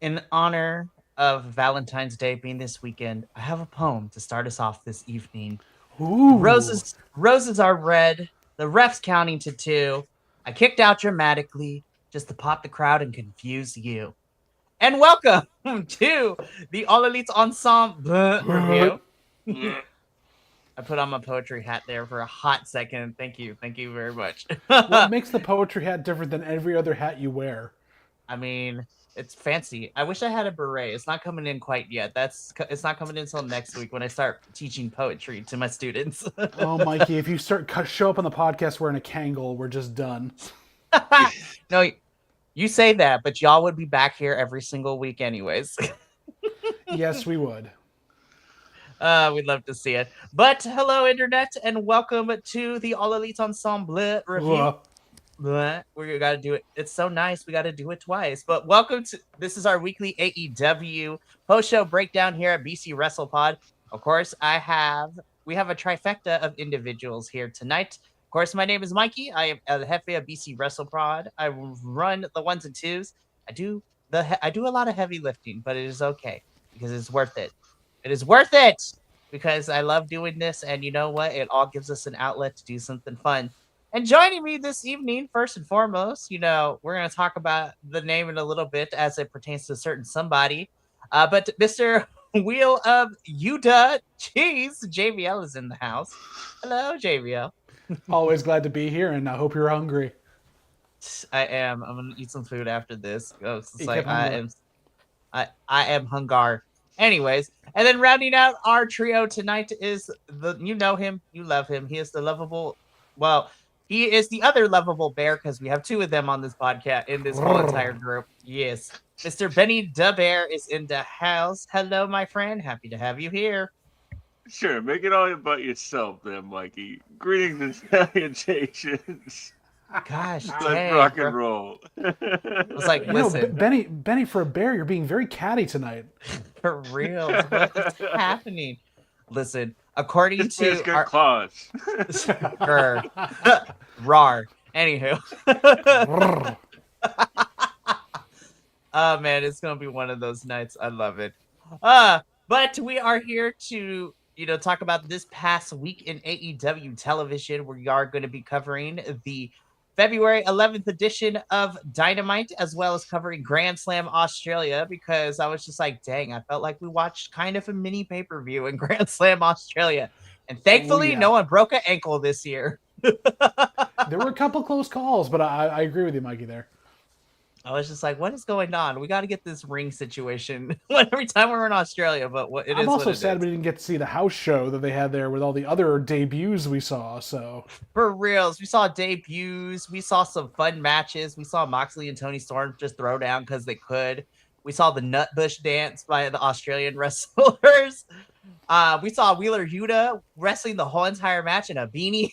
In honor of Valentine's Day being this weekend, I have a poem to start us off this evening. The Ooh. roses are red. The ref's counting to two. I kicked out dramatically just to pop the crowd and confuse you. And welcome to the All Elite Ensemble review. I put on my poetry hat there for a hot second. Thank you. Thank you very much. What makes the poetry hat different than every other hat you wear? I mean, it's fancy. I wish I had a beret. It's not coming in quite yet. It's not coming in until next week when I start teaching poetry to my students. Oh, Mikey, if you show up on the podcast wearing a Kangol, we're just done. No, you say that, but y'all would be back here every single week anyways. Yes, we would. We'd love to see it. But hello, internet, and welcome to the All Elite Ensemble review. Ugh. We gotta do it. It's so nice. We gotta do it twice. But welcome to this is our weekly AEW Post-Show Breakdown here at BC WrestlePod. Of course, we have a trifecta of individuals here tonight. Of course, my name is Mikey. I am El Jefe of BC WrestlePod. I run the ones and twos. I do a lot of heavy lifting, but it is okay because it's worth it. It is worth it because I love doing this, and you know what? It all gives us an outlet to do something fun. And joining me this evening, first and foremost, we're going to talk about the name in a little bit as it pertains to a certain somebody. But Mr. Wheel of Yuda Cheese, JVL is in the house. Hello, JVL. Always glad to be here, and I hope you're hungry. I am. I'm going to eat some food after this. It's Eat like hunger. I am hungar. Anyways, and then rounding out our trio tonight is you know him, you love him. He is the lovable, well, he is the other lovable bear because we have two of them on this podcast in this whole entire group. Yes, Mr. Benny the Bear is in the house. Hello, my friend. Happy to have you here. Sure, make it all about yourself there, Mikey. Greetings and salutations. Gosh, Let's dang, rock bro. and roll. I was like, You know, listen, Benny, for a bear, you're being very catty tonight. for real, what is happening? Listen, according This bear's to got our claws. rar. Anywho. Oh man, it's gonna be one of those nights. I love it. But we are here to talk about this past week in AEW television. We are going to be covering the February 11th edition of Dynamite, as well as covering Grand Slam Australia, because I was just like, dang, I felt like we watched kind of a mini pay-per-view in Grand Slam Australia. And thankfully, yeah. no one broke an ankle this year. There were a couple close calls, but I agree with you, Mikey, there. I was just like, what is going on? We got to get this ring situation every time we're in Australia, but I'm also sad we didn't get to see the house show that they had there with all the other debuts we saw, so. For reals, we saw debuts. We saw some fun matches. We saw Moxley and Tony Storm just throw down because they could. We saw the Nutbush dance by the Australian wrestlers. We saw Wheeler Yuta wrestling the whole entire match in a beanie.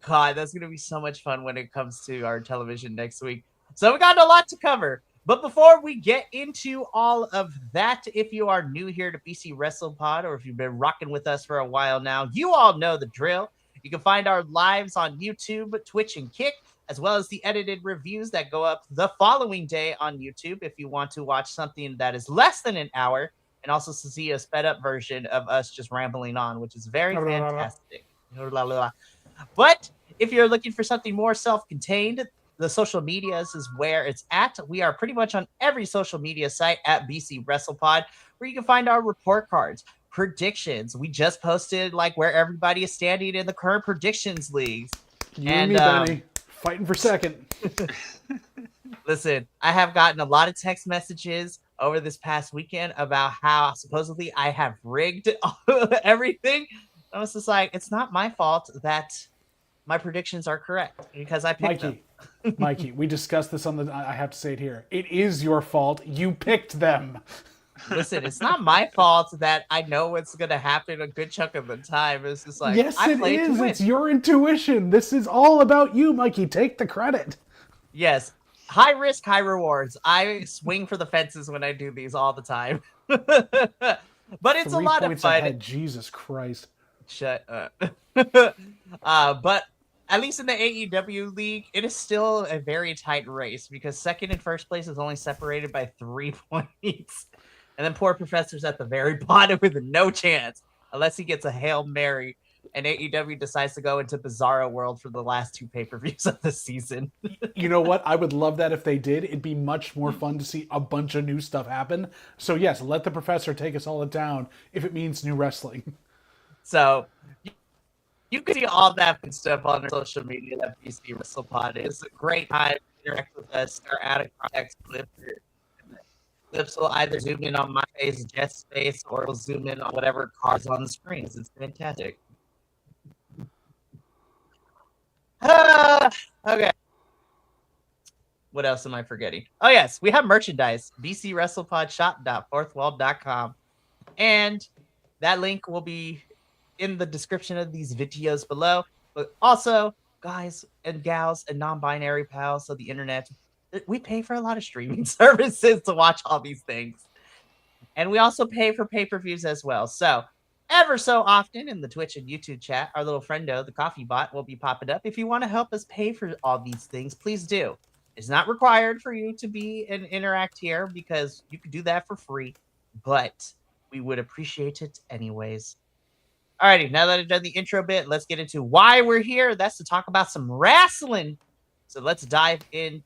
God, that's going to be so much fun when it comes to our television next week. So we got a lot to cover. But before we get into all of that, if you are new here to BC WrestlePod, or if you've been rocking with us for a while now, you all know the drill. You can find our lives on YouTube, Twitch, and Kick, as well as the edited reviews that go up the following day on YouTube if you want to watch something that is less than an hour, and also to see a sped up version of us just rambling on, which is very fantastic. But if you're looking for something more self-contained, the social medias is where it's at. We are pretty much on every social media site at BC WrestlePod, where you can find our report cards, predictions. We just posted like where everybody is standing in the current predictions leagues. You and me, Benny, fighting for second. Listen, I have gotten a lot of text messages over this past weekend about how supposedly I have rigged everything. I was just like, it's not my fault that my predictions are correct because I picked them. Mikey, we discussed this on the. I have to say it here. It is your fault. You picked them. Listen, it's not my fault that I know what's going to happen a good chunk of the time. It's just like, yes, I it played is. to win. It's your intuition. This is all about you, Mikey. Take the credit. Yes. High risk, high rewards. I swing for the fences when I do these all the time. But it's 3 a lot points of fun. ahead. Jesus Christ. Shut up. But at least in the AEW league, it is still a very tight race because second and first place is only separated by 3 points. And then poor Professor's at the very bottom with no chance unless he gets a Hail Mary and AEW decides to go into Bizarro World for the last 2 pay-per-views of the season. You know what? I would love that if they did. It'd be much more fun to see a bunch of new stuff happen. So yes, let the Professor take us all down if it means new wrestling. So you can see all that good stuff on our social media that BC WrestlePod is. A great time to interact with us. Our out of context clips will either zoom in on my face, Jeff's face, or it'll zoom in on whatever cards on the screens. It's fantastic. Okay. What else am I forgetting? Oh, yes. We have merchandise. bcwrestlepodshop.fourthwall.com. And that link will be in the description of these videos below. But also, guys and gals and non-binary pals of the internet, we pay for a lot of streaming services to watch all these things. And we also pay for pay-per-views as well. So ever so often in the Twitch and YouTube chat, our little friendo, the coffee bot, will be popping up. If you want to help us pay for all these things, please do. It's not required for you to be and interact here because you can do that for free, but we would appreciate it anyways. Alrighty, now that I've done the intro bit, let's get into why we're here. That's to talk about some wrestling. So let's dive in.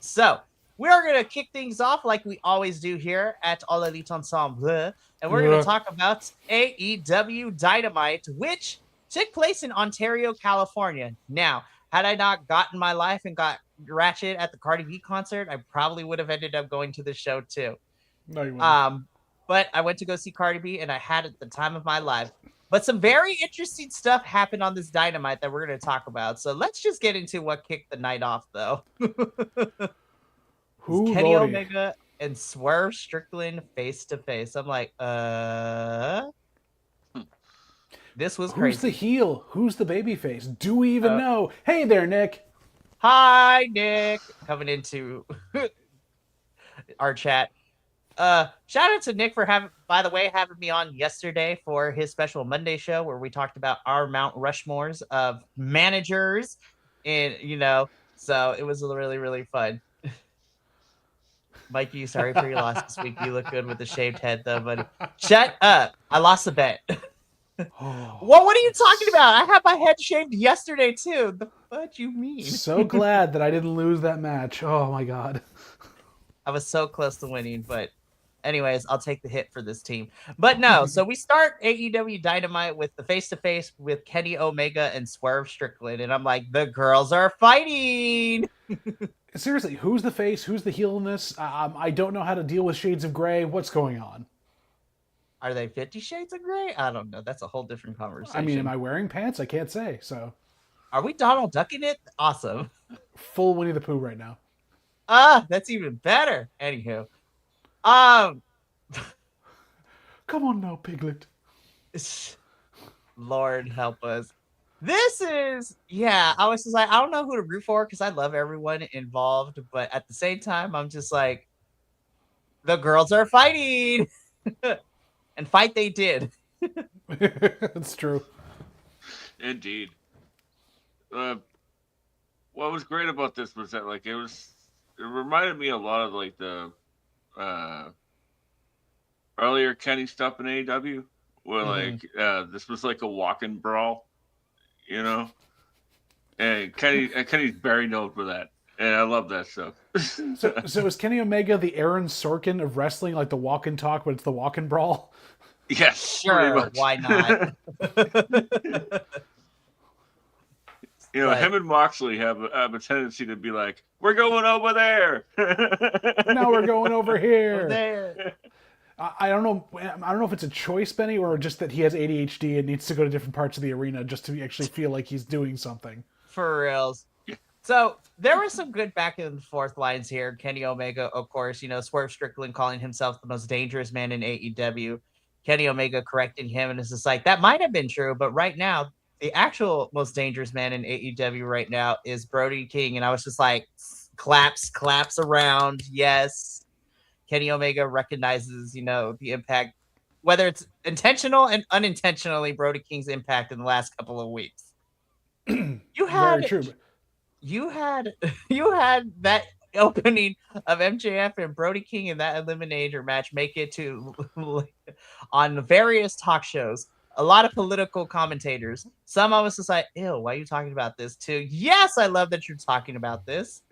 So we're going to kick things off like we always do here at All Elite Ensemble. And we're going to talk about AEW Dynamite, which took place in Ontario, California. Now, had I not gotten my life and got Ratchet at the Cardi B concert, I probably would have ended up going to the show too. No, you wouldn't. But I went to go see Cardi B, and I had it the time of my life. But some very interesting stuff happened on this Dynamite that we're going to talk about. So let's just get into what kicked the night off, though. Who Kenny Lordy? Omega and Swerve Strickland face to face. I'm like, this was crazy. Who's the heel? Who's the babyface? Do we even know? Hey there, Nick. Hi, Nick. Coming into our chat. Shout out to Nick for having me on yesterday for his special Monday show where we talked about our Mount Rushmores of managers, and so it was really, really fun. Mikey, sorry for your loss this week. You look good with the shaved head, though, buddy. Shut up! I lost a bet. Well, what are you talking about? I had my head shaved yesterday too. The fuck you mean? So glad that I didn't lose that match. Oh my god. I was so close to winning, but anyways, I'll take the hit for this team. But no, so we start AEW Dynamite with the face-to-face with Kenny Omega and Swerve Strickland, and I'm like, the girls are fighting! Seriously, who's the face? Who's the heel in this? I don't know how to deal with Shades of Grey. What's going on? Are they 50 Shades of Grey? I don't know. That's a whole different conversation. I mean, am I wearing pants? I can't say, so. Are we Donald Ducking it? Awesome. Full Winnie the Pooh right now. That's even better. Anywho. Come on now, Piglet. Lord help us. This is, I was just like, I don't know who to root for because I love everyone involved, but at the same time, I'm just like, the girls are fighting. And fight they did. That's true. Indeed. What was great about this was that it reminded me a lot of the earlier Kenny stuff in AEW, where this was like a walk-in brawl, and Kenny's very known for that, and I love that stuff. So is Kenny Omega the Aaron Sorkin of wrestling, like the walk-in talk, but it's the walk-in brawl? Yes, sure. Why not? Him and Moxley have a tendency to be like, "We're going over there." Now we're going over here. Over there. I don't know. I don't know if it's a choice, Benny, or just that he has ADHD and needs to go to different parts of the arena just to actually feel like he's doing something. For reals. So there were some good back and forth lines here. Kenny Omega, of course, Swerve Strickland calling himself the most dangerous man in AEW. Kenny Omega correcting him, and it's just like, that might have been true, but right now, the actual most dangerous man in AEW right now is Brody King. And I was just like, claps around. Yes. Kenny Omega recognizes, the impact, whether it's intentional and unintentionally, Brody King's impact in the last couple of weeks. You Very had true. you had you had that opening of MJF and Brody King in that Eliminator match make it to on various talk shows. A lot of political commentators. Some I was just like, ew, why are you talking about this too? Yes, I love that you're talking about this.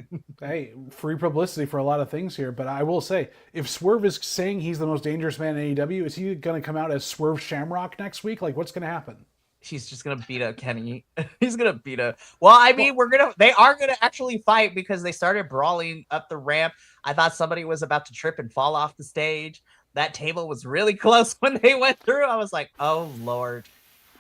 Hey, free publicity for a lot of things here, but I will say, if Swerve is saying he's the most dangerous man in AEW, is he going to come out as Swerve Shamrock next week? Like, what's going to happen? He's just gonna beat up Kenny. He's gonna beat up. Well, I mean, they are gonna actually fight because they started brawling up the ramp. I thought somebody was about to trip and fall off the stage. That table was really close when they went through. I was like, oh Lord.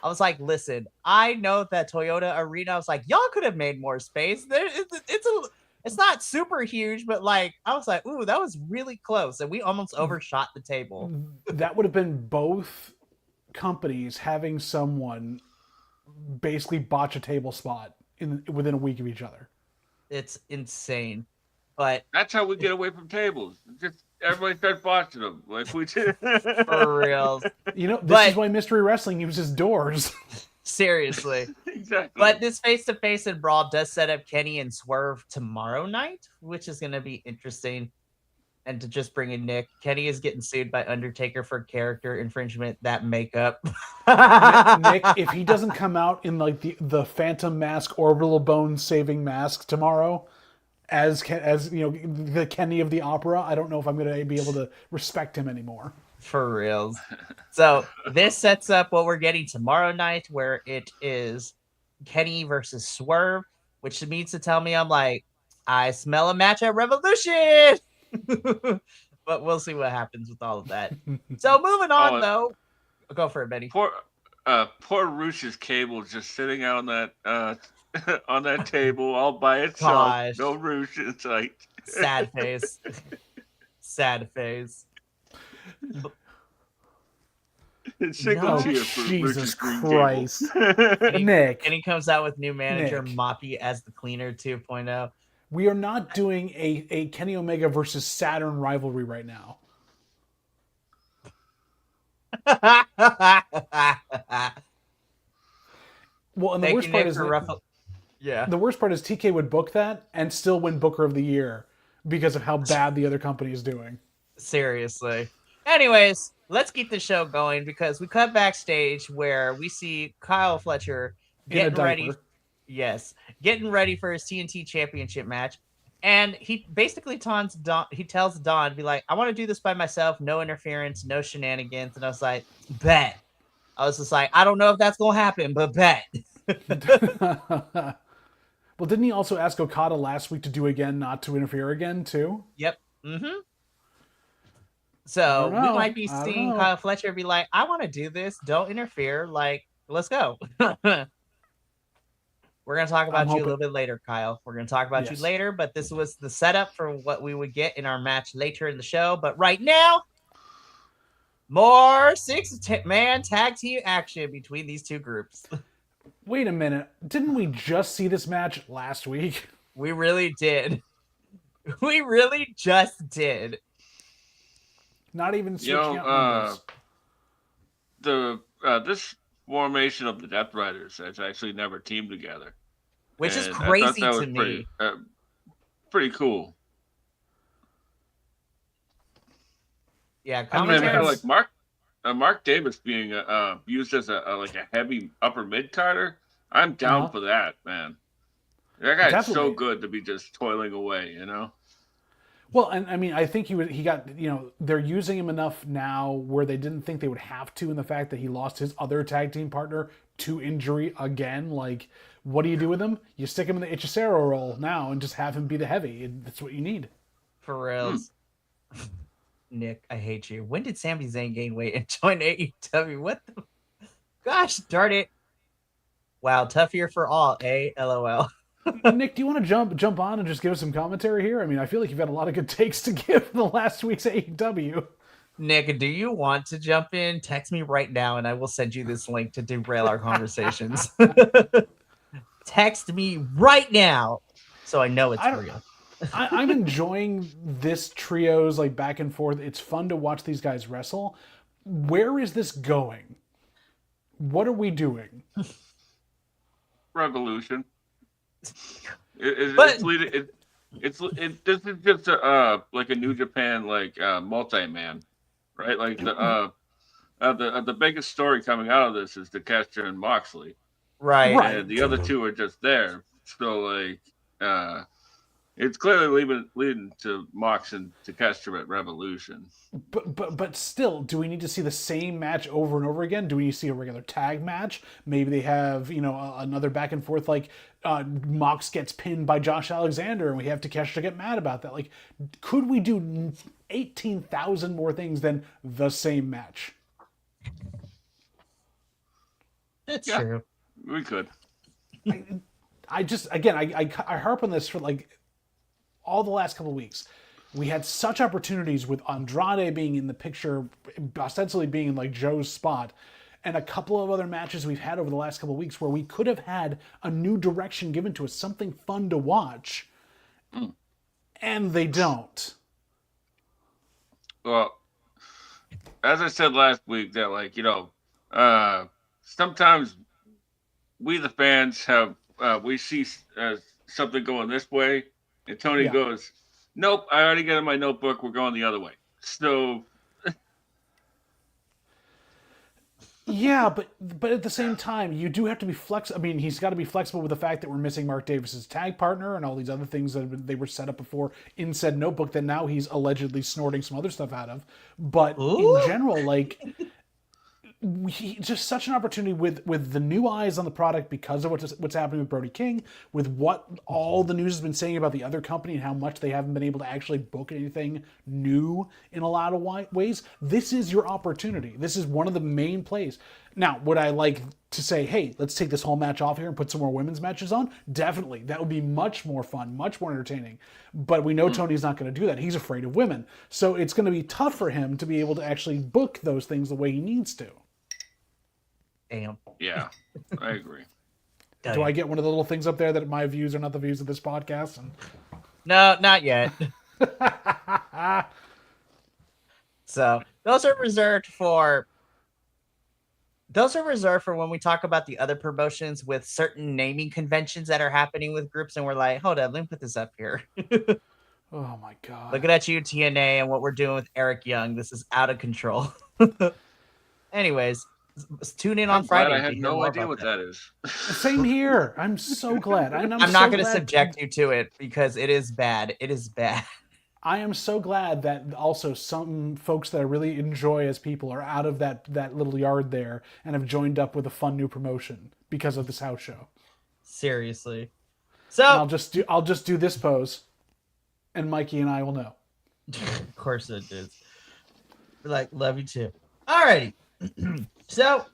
I was like, listen, I know that Toyota Arena. I was like, y'all could have made more space. It's not super huge, but like I was like, ooh, that was really close, and we almost overshot the table. That would have been both companies having someone basically botch a table spot within a week of each other. It's insane, but that's how we get away from tables. Just everybody starts botching them like we did. For real. You know, this is why Mystery Wrestling uses doors. Seriously. Exactly. But this face-to-face and brawl does set up Kenny and Swerve tomorrow night, which is going to be interesting. And to just bring in Nick, Kenny is getting sued by Undertaker for character infringement. That makeup. Nick, if he doesn't come out in like the Phantom Mask orbital bone saving mask tomorrow, as you know, the Kenny of the opera, I don't know if I'm going to be able to respect him anymore. For reals. So this sets up what we're getting tomorrow night, where it is Kenny versus Swerve, which means to tell me I'm like, I smell a match at Revolution. But we'll see what happens with all of that. So moving on, though. Go for it, Betty. Poor Rush's cable just sitting out on that on that table all by itself. Gosh. No Rush in sight. Sad face. Sad face. Jesus Christ. Nick. And he comes out with new manager Moppy as the cleaner 2.0. We are not doing a Kenny Omega versus Saturn rivalry right now. Well, and the worst part is the worst part is TK would book that and still win Booker of the Year because of how bad the other company is doing. Seriously. Anyways, let's keep the show going because we cut backstage where we see Kyle Fletcher getting ready. Yes, getting ready for his TNT Championship match. And he basically tells Don, be like, I want to do this by myself. No interference, no shenanigans. And I was like, bet. I was just like, I don't know if that's going to happen, but bet. Well, didn't he also ask Okada last week to do again, not to interfere again, too? Yep. Mm-hmm. So we might be seeing Kyle Fletcher be like, I want to do this. Don't interfere. Like, let's go. We're going to talk about you a little bit later, Kyle. We're going to talk about you later, but this was the setup for what we would get in our match later in the show. But right now, more 6-man tag team action between these two groups. Wait a minute. Didn't we just see this match last week? We really did. We really just did. Not even switching out numbers. This formation of the Death Riders has actually never teamed together, which is crazy to me. Pretty cool. Yeah, I mean, like Mark Davis being used as a heavy upper mid carder. I'm down for that, man. That guy's so good to be just toiling away, you know. Well, and I mean, I think he got, you know, they're using him enough now where they didn't think they would have to, in the fact that he lost his other tag team partner to injury again. Like, what do you do with him? You stick him in the Ichicero role now and just have him be the heavy. That's what you need. For real. Nick, I hate you. When did Sami Zayn gain weight and join AEW? What the? Gosh darn it. Wow, tough year for all, eh? LOL. Nick, do you want to jump on and just give us some commentary here? I mean, I feel like you've got a lot of good takes to give the last week's AEW. Nick, do you want to jump in? Text me right now, and I will send you this link to derail our conversations. Text me right now, so I know it's real. I'm enjoying this trio's like back and forth. It's fun to watch these guys wrestle. Where is this going? What are we doing? Revolution. But- It's leading. This is just like a New Japan multi-man, right? Like the biggest story coming out of this is Takeshita and Moxley, Right. and the other two are just there. So it's clearly leading to Mox and Takeshita at Revolution. But still, do we need to see the same match over and over again? Do we need to see a regular tag match? Maybe they have another back and forth like Mox gets pinned by Josh Alexander and we have Takeshita get mad about that. Like, could we do 18,000 more things than the same match? That's true. We could. I harp on this for like all the last couple of weeks. We had such opportunities with Andrade being in the picture, ostensibly being in like Joe's spot, and a couple of other matches we've had over the last couple of weeks where we could have had a new direction given to us, something fun to watch, and they don't. Well, as I said last week, that sometimes we the fans have we see something going this way, and Tony goes, "Nope, I already got in my notebook. We're going the other way." So, yeah, but at the same time, you do have to be flexible. I mean, he's got to be flexible with the fact that we're missing Mark Davis's tag partner and all these other things that they were set up before in said notebook that now he's allegedly snorting some other stuff out of. But in general, like, just such an opportunity with the new eyes on the product because of what's happening with Brody King, with what all the news has been saying about the other company and how much they haven't been able to actually book anything new in a lot of ways. This is your opportunity. This is one of the main plays. Now, would I like to say, hey, let's take this whole match off here and put some more women's matches on? Definitely. That would be much more fun, much more entertaining. But we know Tony's not going to do that. He's afraid of women. So it's going to be tough for him to be able to actually book those things the way he needs to. Damn. Yeah, I agree. Do I get one of the little things up there that my views are not the views of this podcast? No, not yet. So those are reserved for when we talk about the other promotions with certain naming conventions that are happening with groups, and we're like, hold up, let me put this up here. Oh my god! Looking at you, TNA, and what we're doing with Eric Young. This is out of control. Anyways. Tune in on Friday. I had no idea what that is. Same here. I'm so glad. I'm not going to subject you to it because it is bad. It is bad. I am so glad that also some folks that I really enjoy as people are out of that little yard there and have joined up with a fun new promotion because of this house show. Seriously. So and I'll just do this pose, and Mikey and I will know. Of course it is. We're like, love you too. Alrighty. So,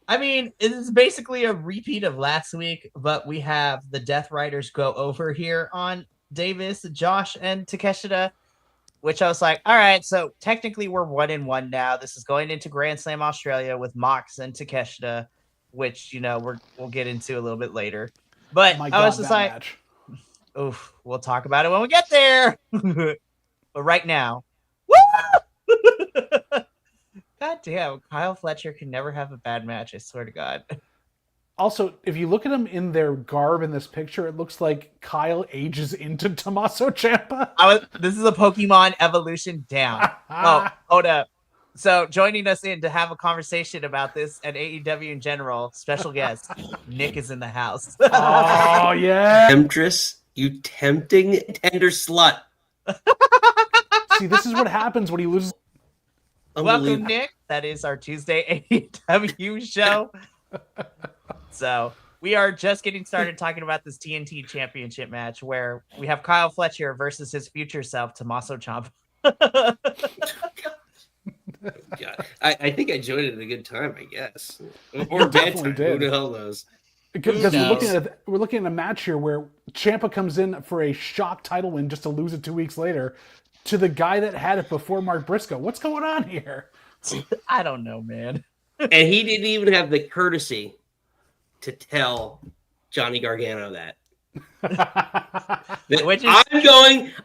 I mean, it is basically a repeat of last week, but we have the Death Riders go over here on Davis, Josh, and Takeshita, which I was like, all right, so technically we're 1-1 now. This is going into Grand Slam Australia with Mox and Takeshita, which, we'll get into a little bit later. But I was just like, oof, we'll talk about it when we get there. But right now, woo! God damn, Kyle Fletcher can never have a bad match, I swear to God. Also, if you look at them in their garb in this picture, it looks like Kyle ages into Tommaso Ciampa. This is a Pokemon evolution down. Oh, hold up. So joining us in to have a conversation about this and AEW in general, special guest, Nick is in the house. Oh, yeah. Temptress, you tempting tender slut. See, this is what happens when he loses. Welcome, Nick. That is our Tuesday AEW show. So we are just getting started talking about this TNT Championship match where we have Kyle Fletcher versus his future self, Tommaso Ciampa. God. I think I joined it at a good time, I guess. Or bad time. Who the hell knows? Because we're looking at a match here where Ciampa comes in for a shock title win just to lose it 2 weeks later to the guy that had it before, Mark Briscoe. What's going on here? I don't know, man. And he didn't even have the courtesy to tell Johnny Gargano that.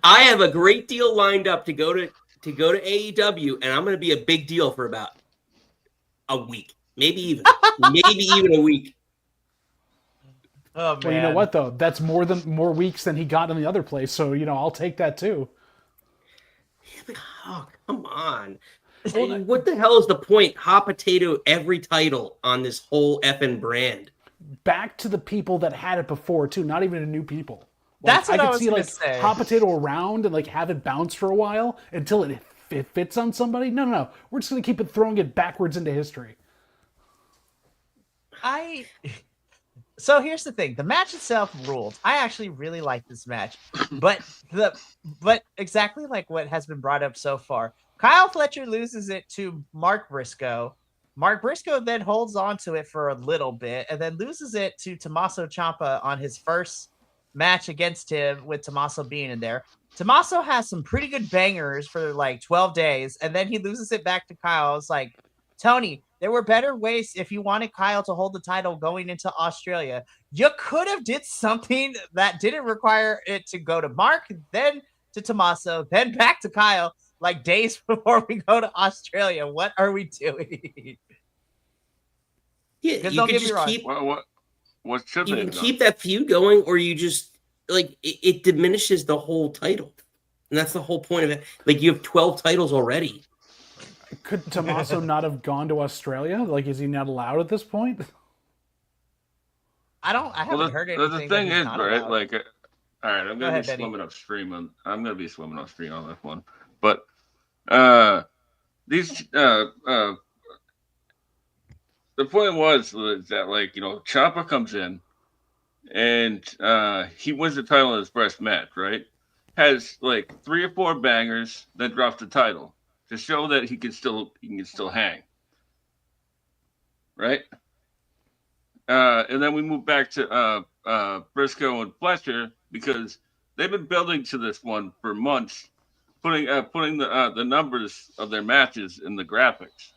I have a great deal lined up to go to AEW, and I'm going to be a big deal for about a week, maybe even a week. Oh man. Well, you know what though? That's more weeks than he got in the other place. So I'll take that too. Yeah, but, oh, come on. Well, what the hell is the point? Hot potato every title on this whole effing brand. Back to the people that had it before too, not even to new people. That's what I could was see gonna say. hot potato around and have it bounce for a while until it fits on somebody. No. We're just gonna keep throwing it backwards into history. So here's the thing: the match itself ruled. I actually really like this match, but exactly like what has been brought up so far, Kyle Fletcher loses it to Mark Briscoe. Mark Briscoe then holds on to it for a little bit and then loses it to Tommaso Ciampa on his first match against him, with Tommaso being in there. Tommaso has some pretty good bangers for 12 days, and then he loses it back to Kyle. It's like, Tony, there were better ways if you wanted Kyle to hold the title going into Australia. You could have did something that didn't require it to go to Mark, then to Tommaso, then back to Kyle, days before we go to Australia. What are we doing? Yeah, you could just keep. What should you they can have keep that feud going, or you just it diminishes the whole title, and that's the whole point of it. You have 12 titles already. Could Tommaso not have gone to Australia? Is he not allowed at this point? I haven't heard anything. The thing is, right? Allowed. All right, I'm gonna be Benny. swimming upstream on this one. But these the point was that Ciampa comes in and he wins the title in his first match, right? Has 3 or 4 bangers, then drops the title to show that he can still hang, right? And then we move back to Briscoe and Fletcher, because they've been building to this one for months, putting the numbers of their matches in the graphics,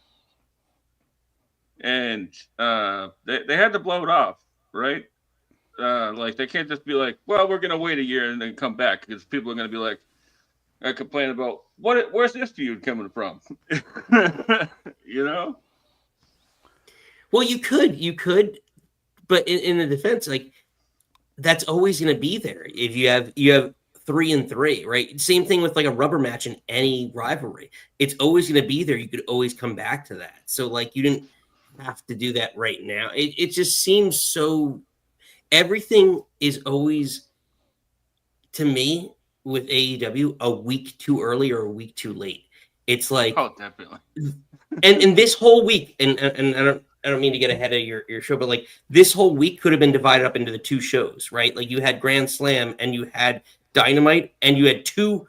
and they had to blow it off, right? They can't just be like, well, we're gonna wait a year and then come back, because people are gonna be complain about where's this feud coming from. Well, you could, but in the defense, that's always going to be there. If you have 3 and 3, right? Same thing with a rubber match in any rivalry. It's always going to be there. You could always come back to that. So you didn't have to do that right now. It just seems so. Everything is always, to me, with AEW, a week too early or a week too late. It's oh, definitely. and this whole week, and I don't mean to get ahead of your show, but this whole week could have been divided up into the 2 shows, right? You had Grand Slam and you had Dynamite, and you had 2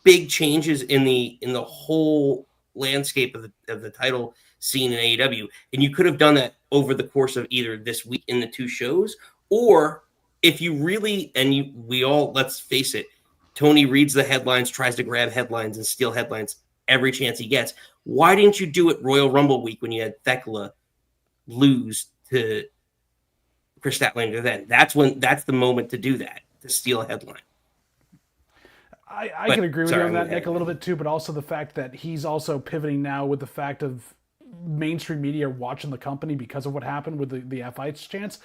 big changes in the whole landscape of the title scene in AEW, and you could have done that over the course of either this week in the 2 shows, or if you really, we all, let's face it, Tony reads the headlines, tries to grab headlines and steal headlines every chance he gets. Why didn't you do it Royal Rumble week when you had Thekla lose to Chris Statlander then? That's the moment to do that, to steal a headline. I can agree with you on that, Nick, a little bit too, but also the fact that he's also pivoting now with the fact of mainstream media watching the company because of what happened with the F-Ites chance.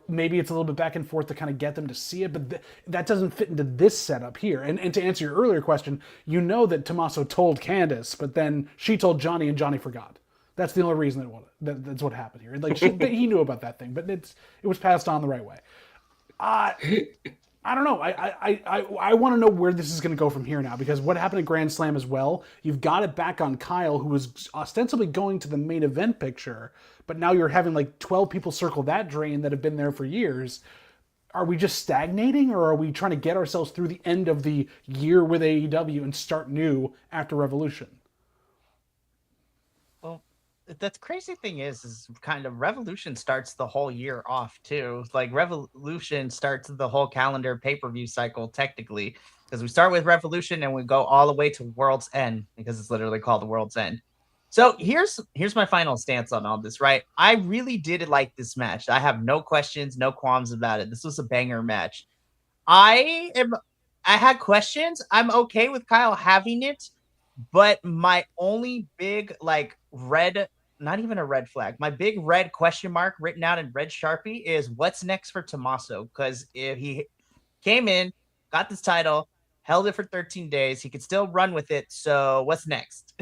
Maybe it's a little bit back and forth to kind of get them to see it, but that doesn't fit into this setup here. And to answer your earlier question, that Tommaso told Candace, but then she told Johnny and Johnny forgot. That's the only reason that's what happened here. He knew about that thing, but it was passed on the right way. I don't know. I want to know where this is going to go from here now, because what happened at Grand Slam as well, you've got it back on Kyle, who was ostensibly going to the main event picture, but now you're having 12 people circle that drain that have been there for years. Are we just stagnating, or are we trying to get ourselves through the end of the year with AEW and start new after Revolution? The crazy thing is kind of Revolution starts the whole year off too. Revolution starts the whole calendar pay-per-view cycle technically, because we start with Revolution and we go all the way to World's End, because it's literally called the World's End. So here's my final stance on all this, right? I really did like this match. I have no questions, no qualms about it. This was a banger match. I had questions. I'm okay with Kyle having it, but my only big red not even a red flag. My big red question mark written out in red Sharpie is what's next for Tommaso? Because if he came in, got this title, held it for 13 days, he could still run with it. So what's next?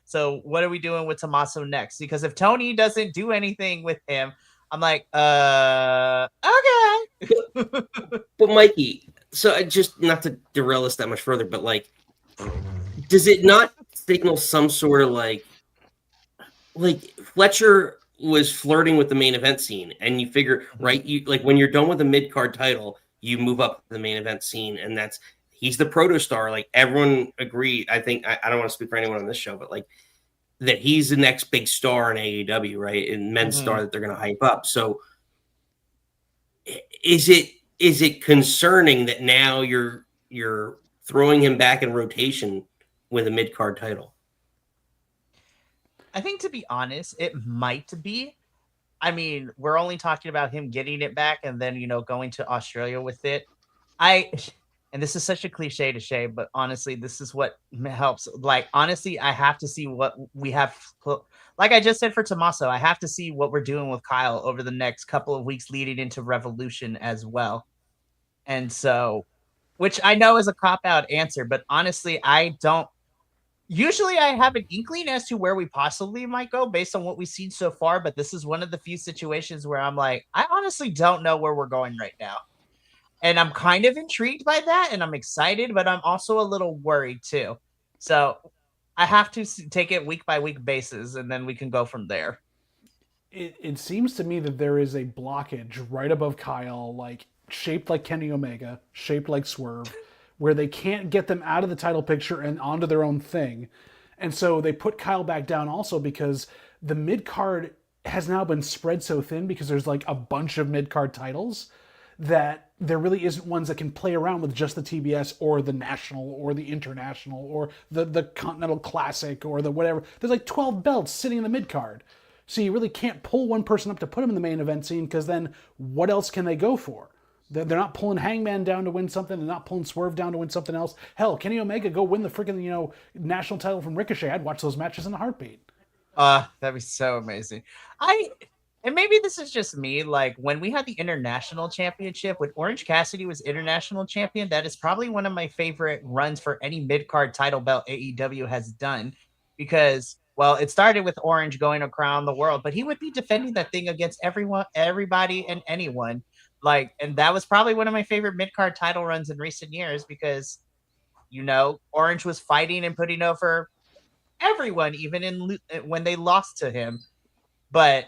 So what are we doing with Tommaso next? Because if Tony doesn't do anything with him, I'm like, okay. But Mikey, so I just not to derail us that much further, but like, does it not signal some sort of like Fletcher was flirting with the main event scene, and you figure, right? You like when you're done with the mid card title, you move up to the main event scene, and he's the proto star. Like everyone agreed. I think I don't want to speak for anyone on this show, but like that he's the next big star in AEW, right? And men's star that they're going to hype up. So is it concerning that now you're throwing him back in rotation with a mid card title? I think, to be honest, it might be. I mean, we're only talking about him getting it back and then, going to Australia with it. And this is such a cliche to say, but honestly, this is what helps. Like, honestly, I have to see what we have. Like I just said for Tommaso, I have to see what we're doing with Kyle over the next couple of weeks leading into Revolution as well. And so, which I know is a cop-out answer, but honestly, I don't. Usually I have an inkling as to where we possibly might go based on what we've seen so far, but this is one of the few situations where I'm like, I honestly don't know where we're going right now. And I'm kind of intrigued by that, and I'm excited, but I'm also a little worried too. So I have to take it week by week basis, and then we can go from there. It seems to me that there is a blockage right above Kyle, like shaped like Kenny Omega, shaped like Swerve, where they can't get them out of the title picture and onto their own thing. And so they put Kyle back down also because the mid-card has now been spread so thin because there's like a bunch of mid-card titles that there really isn't ones that can play around with just the TBS or the national or the international or the Continental Classic or the whatever. There's like 12 belts sitting in the mid-card. So you really can't pull one person up to put him in the main event scene because then what else can they go for? They're not pulling Hangman down to win something. They're not pulling Swerve down to win something else. Hell, Kenny Omega go win the freaking national title from Ricochet. I'd watch those matches in a heartbeat. That'd be so amazing. And maybe this is just me. Like when we had the international championship, when Orange Cassidy was international champion, that is probably one of my favorite runs for any mid-card title belt AEW has done, because it started with Orange going around the world, but he would be defending that thing against everyone, everybody, and anyone. And that was probably one of my favorite mid-card title runs in recent years because, Orange was fighting and putting over everyone, even when they lost to him. But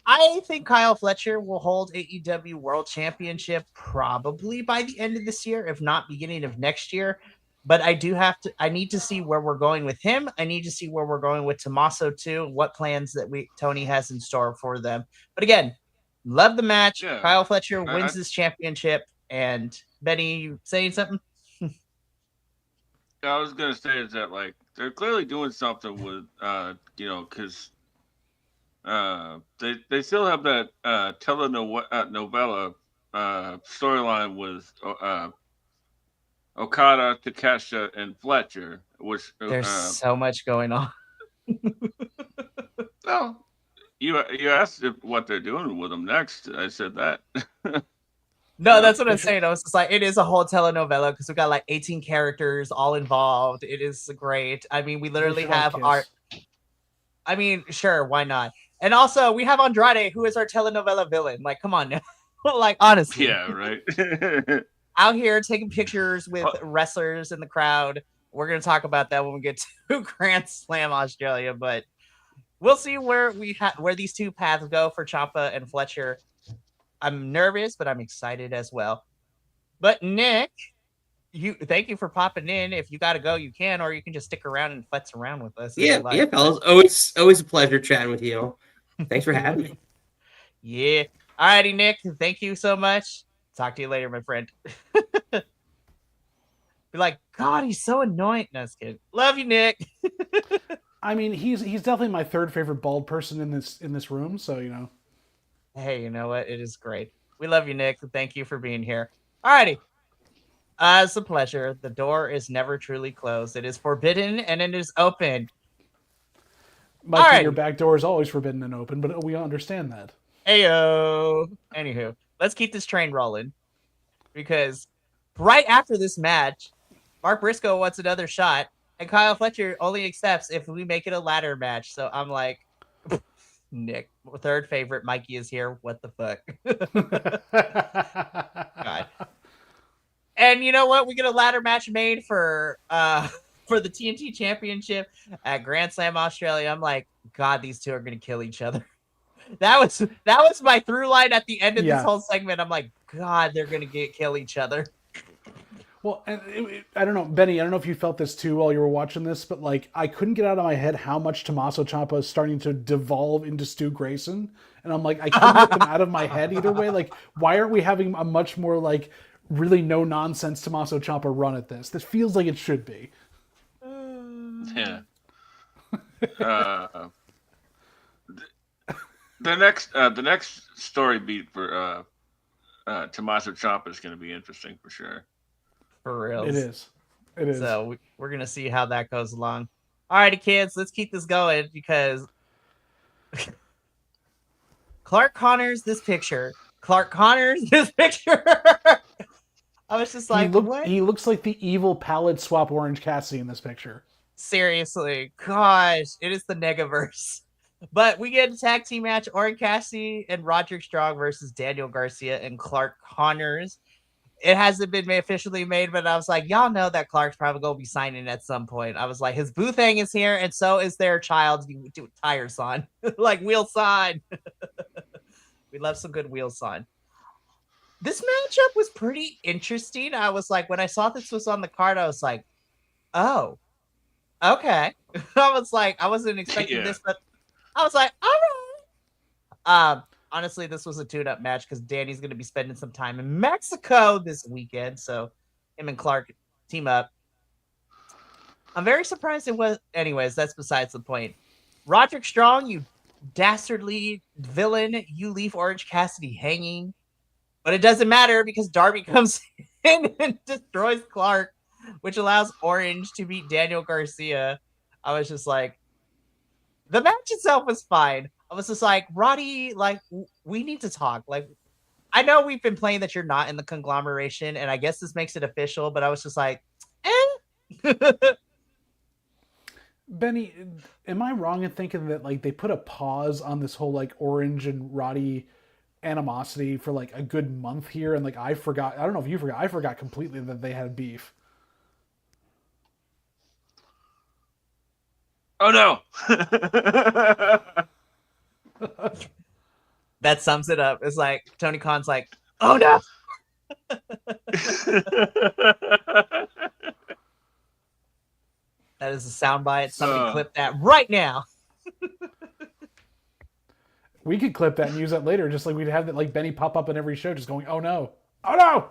I think Kyle Fletcher will hold AEW World Championship probably by the end of this year, if not beginning of next year. But I need to see where we're going with him. I need to see where we're going with Tommaso too, what plans that Tony has in store for them. But again, love the match. Yeah. Kyle Fletcher wins this championship. And Benny, you saying something? I was gonna say is that they're clearly doing something with because they still have that telenovela storyline with Okada, Takeshita, and Fletcher, which there's so much going on. Well, you asked what they're doing with them next. I said that. No, that's what I'm saying. I was just like, it is a whole telenovela because we got like 18 characters all involved. It is great. I mean, we literally have sure, why not? And also, we have Andrade, who is our telenovela villain. Like, come on now. Honestly. Yeah, right. Out here taking pictures with wrestlers in the crowd. We're going to talk about that when we get to Grand Slam Australia, but we'll see where these two paths go for Ciampa and Fletcher. I'm nervous, but I'm excited as well. But Nick, thank you for popping in. If you got to go, you can, or you can just stick around and futz around with us. Yeah, fellas. Always a pleasure chatting with you. Thanks for having me. Yeah. All righty, Nick. Thank you so much. Talk to you later, my friend. Be like, God, he's so annoying. No, just kidding. Love you, Nick. I mean, he's definitely my third favorite bald person in this room. So Hey, you know what? It is great. We love you, Nick. Thank you for being here. All righty. It's a pleasure. The door is never truly closed. It is forbidden and it is open. Mikey, your back door is always forbidden and open, but we understand that. Ayo. Anywho, let's keep this train rolling. Because right after this match, Mark Briscoe wants another shot, and Kyle Fletcher only accepts if we make it a ladder match. So I'm like, Nick, third favorite, Mikey is here. What the fuck? God. And you know what? We get a ladder match made for the TNT Championship at Grand Slam Australia. I'm like, God, these two are gonna kill each other. That was my through line at the end of this whole segment. I'm like, God, they're gonna kill each other. Well, and I don't know, Benny. I don't know if you felt this too while you were watching this, but like, I couldn't get out of my head how much Tommaso Ciampa is starting to devolve into Stu Grayson, and I'm like, I couldn't get them out of my head either way. Like, why aren't we having a much more like really no nonsense Tommaso Ciampa run at this? This feels like it should be. Yeah. The next story beat for Tommaso Ciampa is going to be interesting for sure. For real, it is. So we're gonna see how that goes along. Alrighty, kids, let's keep this going because Clark Connors this picture. I was just like, what? He looks like the evil palette swap Orange Cassidy in this picture. Seriously, gosh, it is the Negaverse. But we get a tag team match: Orange Cassidy and Roderick Strong versus Daniel Garcia and Clark Connors. It hasn't been officially made, but I was like, y'all know that Clark's probably going to be signing at some point. I was like, his boo thing is here, and so is their child's tire sign. Like, wheel sign. We love some good wheel sign. This matchup was pretty interesting. I was like, when I saw this was on the card, I was like, oh, okay. I was like, I wasn't expecting this, but I was like, all right. Honestly, this was a tune-up match because Danny's going to be spending some time in Mexico this weekend, so him and Clark team up. I'm very surprised it was... Anyways, that's besides the point. Roderick Strong, you dastardly villain, you leave Orange Cassidy hanging. But it doesn't matter because Darby comes in and destroys Clark, which allows Orange to beat Daniel Garcia. I was just like... The match itself was fine. I was just like, Roddy, like, we need to talk. Like, I know we've been playing that you're not in the conglomeration, and I guess this makes it official, but I was just like, Benny, am I wrong in thinking that, like, they put a pause on this whole, like, Orange and Roddy animosity for, like, a good month here? And, like, I don't know if you forgot, I forgot completely that they had beef. Oh, no. That sums it up. It's like Tony Khan's like, oh no. That is a soundbite. Somebody clip that right now. We could clip that and use that later, just like we'd have that like Benny pop up in every show, just going, oh no. Oh no.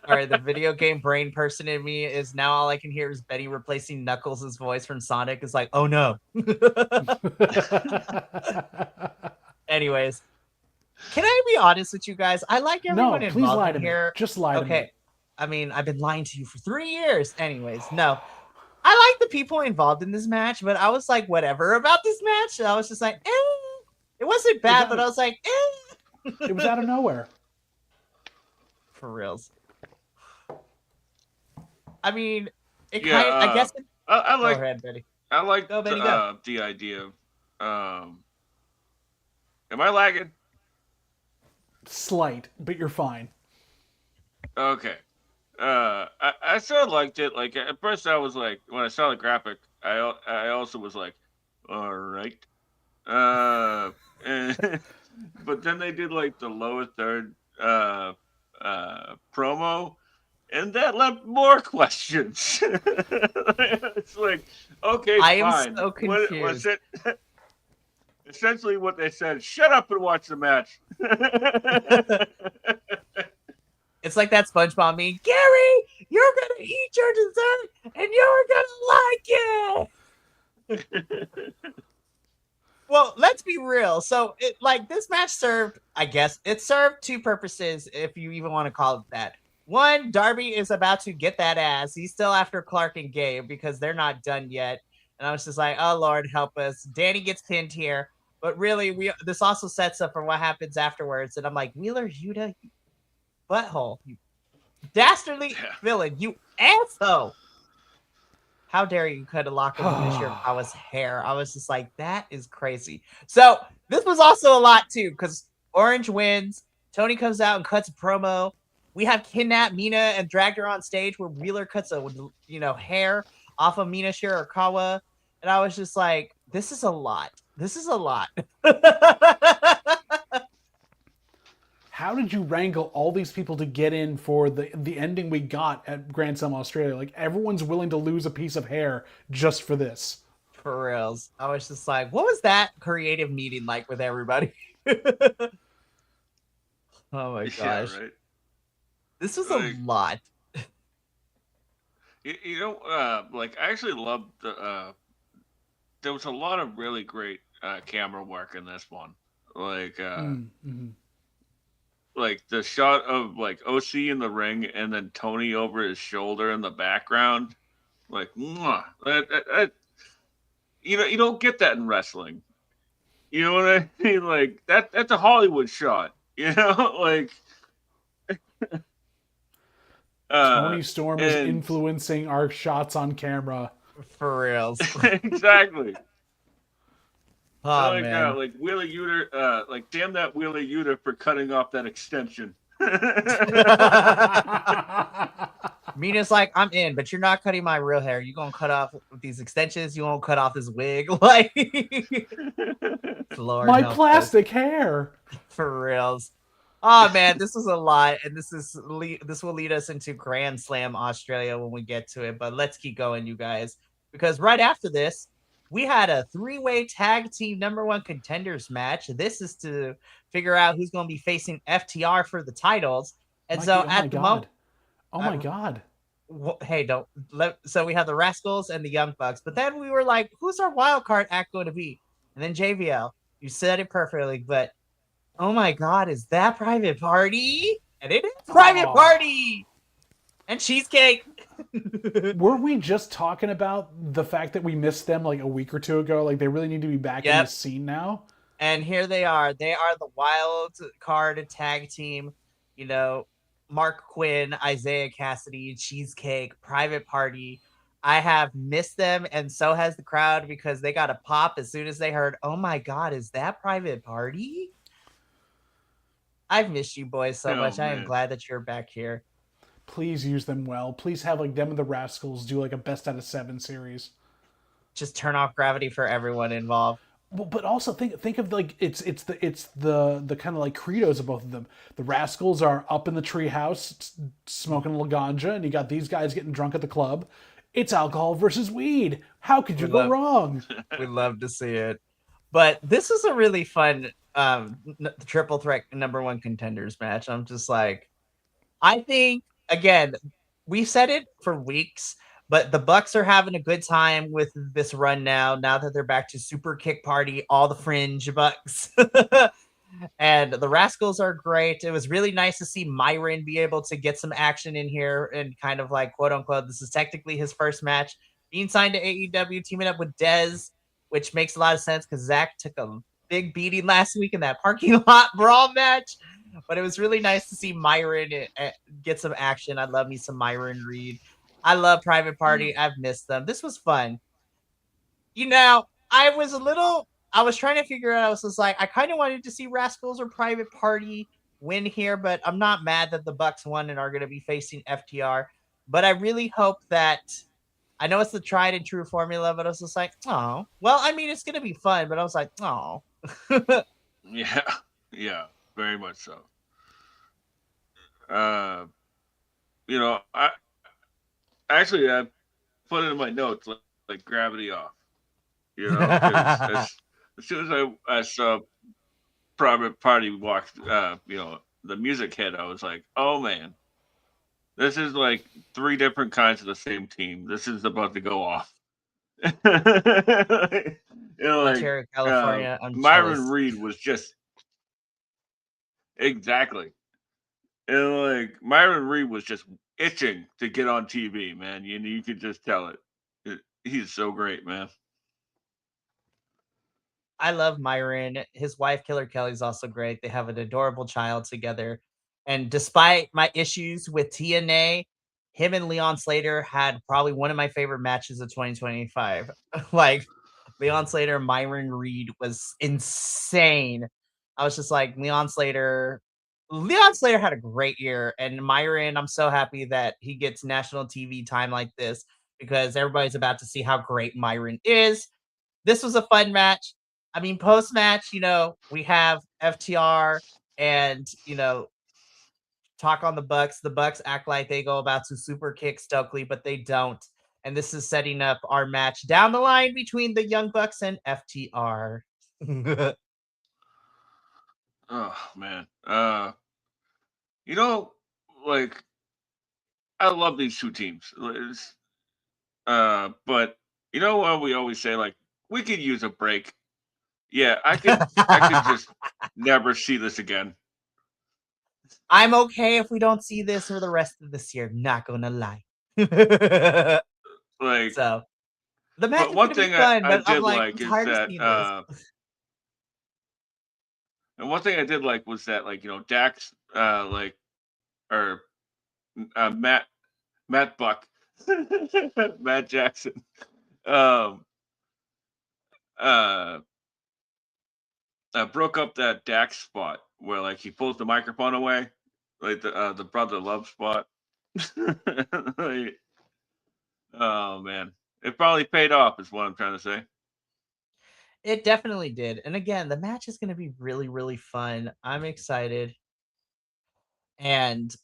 All right, the video game brain person in me is now all I can hear is Benny replacing Knuckles' voice from Sonic. Is like, oh no. Anyways, can I be honest with you guys? I like everyone involved please lie to here. Me. Just lie to me. Okay, I mean, I've been lying to you for 3 years. Anyways, no, I like the people involved in this match, but I was like, whatever about this match. I was just like, It wasn't bad, but I was like, It was out of nowhere. For reals. I mean, I guess. I like. Go ahead, Betty. I like go, Betty, the idea of. Am I lagging? Slight, but you're fine. Okay. I sort of liked it. Like at first, I was like, when I saw the graphic, I also was like, all right. But then they did like the lower third promo, and that left more questions. It's like, okay, I fine. am so confused. Essentially, what they said: shut up and watch the match. It's like that SpongeBob meme. Gary, you're gonna eat your dessert, and you're gonna like it. Well, let's be real. So, this match served, I guess, it served two purposes, if you even want to call it that. One, Darby is about to get that ass. He's still after Clark and Gabe because they're not done yet. And I was just like, oh Lord, help us. Danny gets pinned here. But really, this also sets up for what happens afterwards. And I'm like, Wheeler Yuta, you butthole, you dastardly villain, you asshole. How dare you cut a lock of Mina Shirakawa's hair? I was just like, that is crazy. So this was also a lot too, because Orange wins. Tony comes out and cuts a promo. We have kidnapped Mina and dragged her on stage where Wheeler cuts a hair off of Mina Shirakawa. And I was just like, this is a lot. This is a lot. How did you wrangle all these people to get in for the ending we got at Grand Slam Australia? Like, everyone's willing to lose a piece of hair just for this. For reals. I was just like, what was that creative meeting like with everybody? Oh my gosh. Yeah, right. This was a lot. I actually loved there was a lot of really great camera work in this one. Like the shot of like OC in the ring and then Tony over his shoulder in the background, like that, you don't get that in wrestling. You know what I mean? Like that's a Hollywood shot. Like Tony Storm is influencing our shots on camera. For reals. Exactly. Oh, man. Like Wheeler Yuta, like damn that Wheeler Yuta for cutting off that extension. Mina's like, I'm in, but you're not cutting my real hair. You're gonna cut off these extensions. You won't cut off this wig. Like, Lord, my plastic hair. For reals. Oh man, this was a lot, and this will lead us into Grand Slam Australia when we get to it. But let's keep going, you guys, because right after this, we had a 3-way tag team #1 contenders match. This is to figure out who's going to be facing FTR for the titles. And Mikey, so at the moment, oh my God. Hey, so we have the Rascals and the Young Bucks, but then we were like, who's our wild card act going to be? And then JVL, you said it perfectly, but oh my God, is that Private Party? And it is Private Party and Cheesecake. Were we just talking about the fact that we missed them like a week or two ago? Like, they really need to be back in the scene now? And here they are. They are the wild card tag team. Mark Quinn, Isaiah Cassidy, Cheesecake, Private Party. I have missed them, and so has the crowd, because they got a pop as soon as they heard, oh my God, is that Private Party? I've missed you boys so much. Man. I am glad that you're back here. Please use them well. Please have like them and the Rascals do like a best out of 7 series. Just turn off gravity for everyone involved. Well, but also think of like it's the kind of like credos of both of them. The Rascals are up in the treehouse smoking a little ganja, and you got these guys getting drunk at the club. It's alcohol versus weed. How could you go wrong? We love to see it. But this is a really fun triple threat #1 contenders match. I'm just like, I think, again, we said it for weeks, but the Bucks are having a good time with this run now that they're back to Super Kick Party, all the fringe Bucks. And the Rascals are great. It was really nice to see Myron be able to get some action in here and kind of like, quote unquote, this is technically his first match. Being signed to AEW, teaming up with Dez, which makes a lot of sense because Zach took a big beating last week in that parking lot brawl match. But it was really nice to see Myron get some action. I love me some Myron Reed. I love Private Party. I've missed them. This was fun. I was trying to figure out, I was just like, I kind of wanted to see Rascals or Private Party win here, but I'm not mad that the Bucks won and are going to be facing FTR. But I really hope that, I know it's the tried and true formula, but I was just like, oh, well, I mean, it's going to be fun, but I was like, oh. Yeah, very much so. I put it in my notes like gravity off. As soon as I saw Private Party walk, the music hit, I was like, oh man, this is like 3 different kinds of the same team. This is about to go off. Ontario, California. Myron Reed was just exactly. And like Myron Reed was just itching to get on TV, man. You could just tell it. He's so great, man. I love Myron. His wife, Killer Kelly, is also great. They have an adorable child together. And despite my issues with TNA, him and Leon Slater had probably one of my favorite matches of 2025. Like Leon Slater, Myron Reed was insane. I was just like, Leon Slater. Leon Slater had a great year, and Myron, I'm so happy that he gets national TV time like this because everybody's about to see how great Myron is. This was a fun match. I mean, post match, we have FTR and, talk on the Bucks. The Bucks act like they go about to super kick Stokely, but they don't. And this is setting up our match down the line between the Young Bucks and FTR. Oh man. Like I love these two teams. But you know what we always say, like, we could use a break. Yeah, I could just never see this again. I'm okay if we don't see this for the rest of this year. Not gonna lie. Like, so the match but is one gonna be thing fun, I but I'm did like, like I'm is tired of that seeing this. and one thing I did like was that, like, Dax or Matt Buck Matt Jackson um uh broke up that Dax spot where, like, he pulls the microphone away, like the brother love spot. Like, oh man, it probably paid off, is what I'm trying to say. It definitely did. And again, the match is going to be really, really fun. I'm excited. And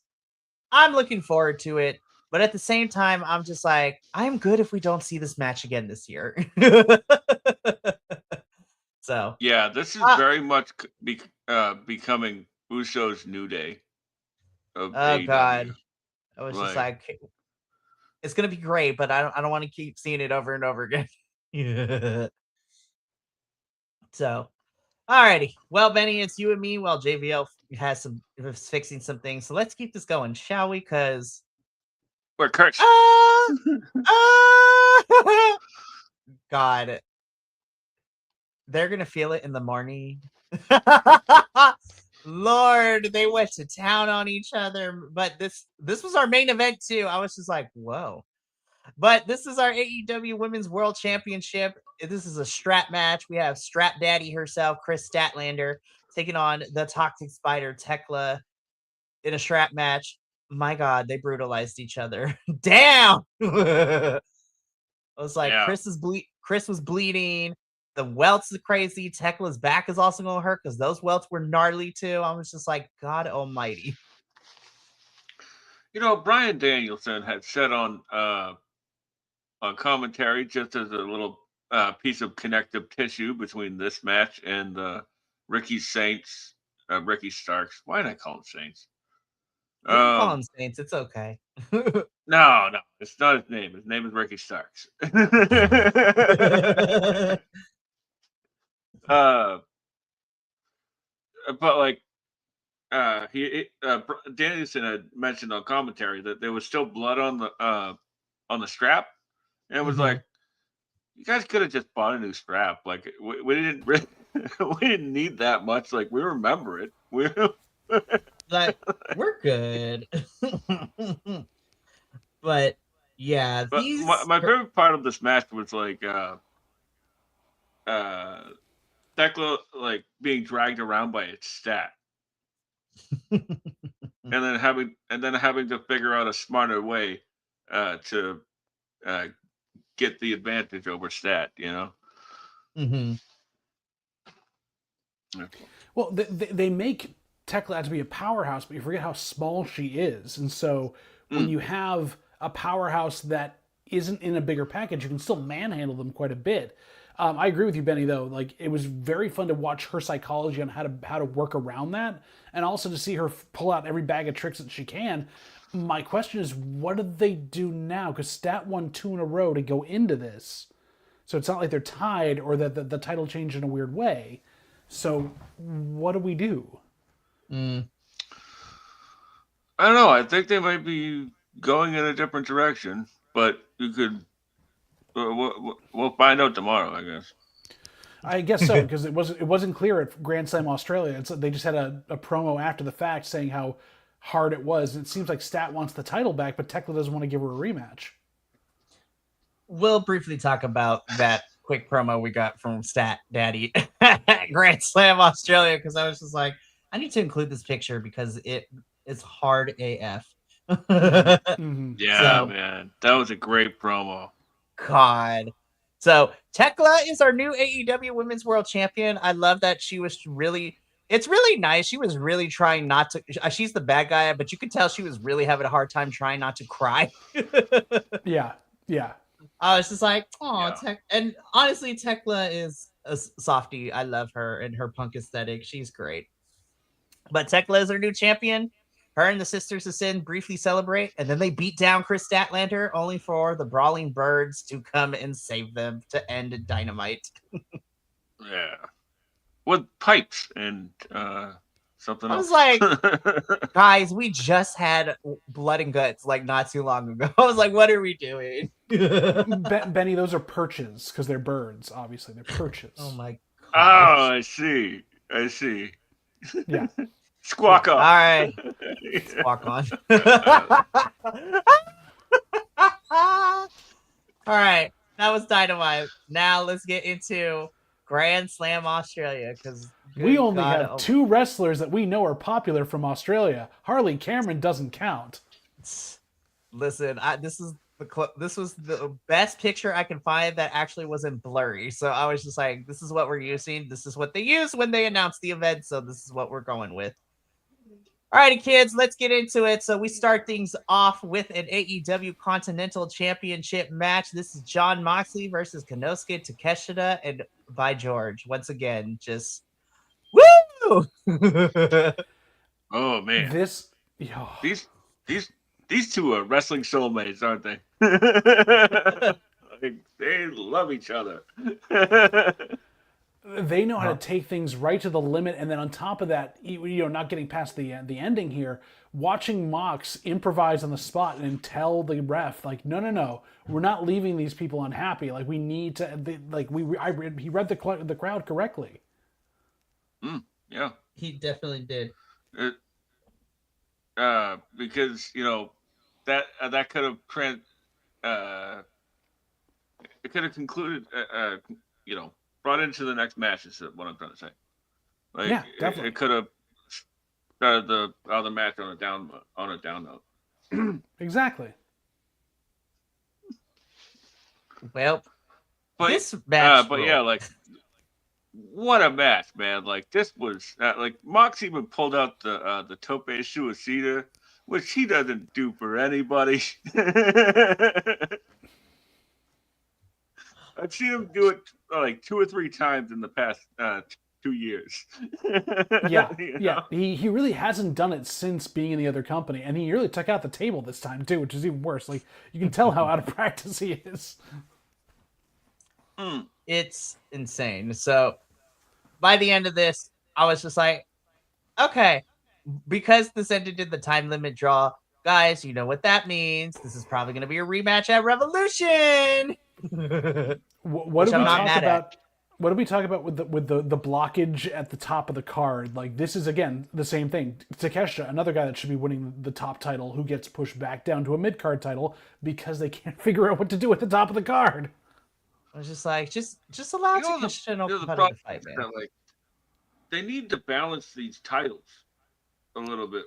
I'm looking forward to it. But at the same time, I'm just like, I'm good if we don't see this match again this year. So, Yeah, this is very much becoming Uso's New Day of oh AEW. God. I was just Like, like, it's gonna be great, but I don't want to keep seeing it over and over again. Yeah. So alrighty. Well, Benny, it's you and me while JVL is fixing some things. So let's keep this going, shall we? Cause we're cursed. God, they're gonna feel it in the morning. Lord, they went to town on each other, but this was our main event too. I was just like, whoa. But this is our AEW Women's World Championship. This is a strap match. We have Strap Daddy herself, Chris Statlander, taking on the Toxic Spider Tekla in a strap match. My God, they brutalized each other. Damn. I was like, Yeah. Chris was bleeding. The welts are crazy. Tekla's back is also going to hurt because those welts were gnarly too. I was just like, God Almighty. Bryan Danielson had said on commentary, just as a little piece of connective tissue between this match and Ricky Starks. Why did I call him Saints? You can call him Saints. It's okay. No, it's not his name. His name is Ricky Starks. But like, Danielson had mentioned on commentary that there was still blood on the strap, and it was like, you guys could have just bought a new strap. Like, we didn't we didn't need that much. Like, we remember it. Like, we're good. But yeah, but my favorite part of this match was like Tekla, like, being dragged around by its stat. and then having to figure out a smarter way to get the advantage over stat, Mm-hmm. Well, they make Tekla out to be a powerhouse, but you forget how small she is. And so when you have a powerhouse that isn't in a bigger package, you can still manhandle them quite a bit. I agree with you, Benny, though. Like, it was very fun to watch her psychology on how to work around that, and also to see her pull out every bag of tricks that she can. My question is, what do they do now? Because Stat won 2 in a row to go into this, so it's not like they're tied or that the title changed in a weird way. So what do we do? I don't know. I think they might be going in a different direction, but you could. We'll find out tomorrow, I guess. I guess so, because it wasn't clear at Grand Slam Australia. They just had a promo after the fact saying how hard it was. And it seems like Stat wants the title back, but Tekla doesn't want to give her a rematch. We'll briefly talk about that quick promo we got from Stat Daddy at Grand Slam Australia, because I was just like, I need to include this picture because it is hard AF. Mm-hmm. Yeah, man, that was a great promo. God. So Tekla is our new AEW Women's World Champion. I love that she was it's really nice. She was really trying not to, she's the bad guy, but you could tell she was really having a hard time trying not to cry. Yeah. I was just like, oh, yeah. And honestly, Tekla is a softie. I love her and her punk aesthetic. She's great. But Tekla is our new champion. Her and the Sisters of Sin briefly celebrate, and then they beat down Chris Statlander, only for the Brawling Birds to come and save them to end Dynamite. Yeah. With pipes and something else. I was like, guys, we just had blood and guts like not too long ago. I was like, what are we doing? Benny, those are perches because they're birds, obviously. They're perches. Oh my gosh. Oh, I see. Yeah. Squawk on. All right. Squawk on. All right. That was Dynamite. Now let's get into Grand Slam Australia, because we only have two wrestlers that we know are popular from Australia. Harley Cameron doesn't count. Listen, this was the best picture I can find that actually wasn't blurry. So I was just like, this is what we're using. This is what they use when they announce the event. So this is what we're going with. All righty, kids, let's get into it. So we start things off with an AEW Continental Championship match. This is Jon Moxley versus Konosuke Takeshita, and by George, once again, just woo! Oh man, these two are wrestling soulmates, aren't they? Like, they love each other. They know how to take things right to the limit, and then on top of that, not getting past the ending here, watching Mox improvise on the spot and tell the ref, like, no, we're not leaving these people unhappy. Like, we need to, he read the crowd correctly. Yeah, he definitely did. Because that could have it could have concluded, brought into the next match is what I'm trying to say. Like, yeah, definitely. It could have started the other match on a down note. Exactly. Well, this match, what a match, man! Like, this was Mox even pulled out the tope suicida, which he doesn't do for anybody. I've seen him do it like 2 or 3 times in the past 2 years. Yeah. He really hasn't done it since being in the other company, and he really took out the table this time too, which is even worse. Like, you can tell how out of practice he is. It's insane. So by the end of this, I was just like, okay, because this ended in the time limit draw, guys, you know what that means. This is probably going to be a rematch at Revolution. What do we talk about with the blockage at the top of the card? Like, this is again the same thing. Takeshita, another guy that should be winning the top title, who gets pushed back down to a mid card title because they can't figure out what to do at the top of the card. I was just like, just allow Takeshita and Okada to fight, man. Like, they need to balance these titles a little bit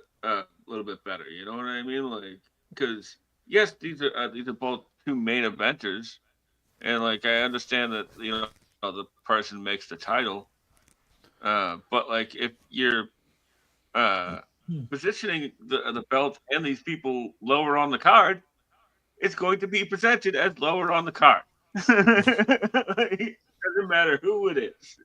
better. You know what I mean? Like, because yes, these are both two main eventers. And like, I understand that the person makes the title, but like, if you're positioning the belt and these people lower on the card, it's going to be presented as lower on the card. It doesn't matter who it is.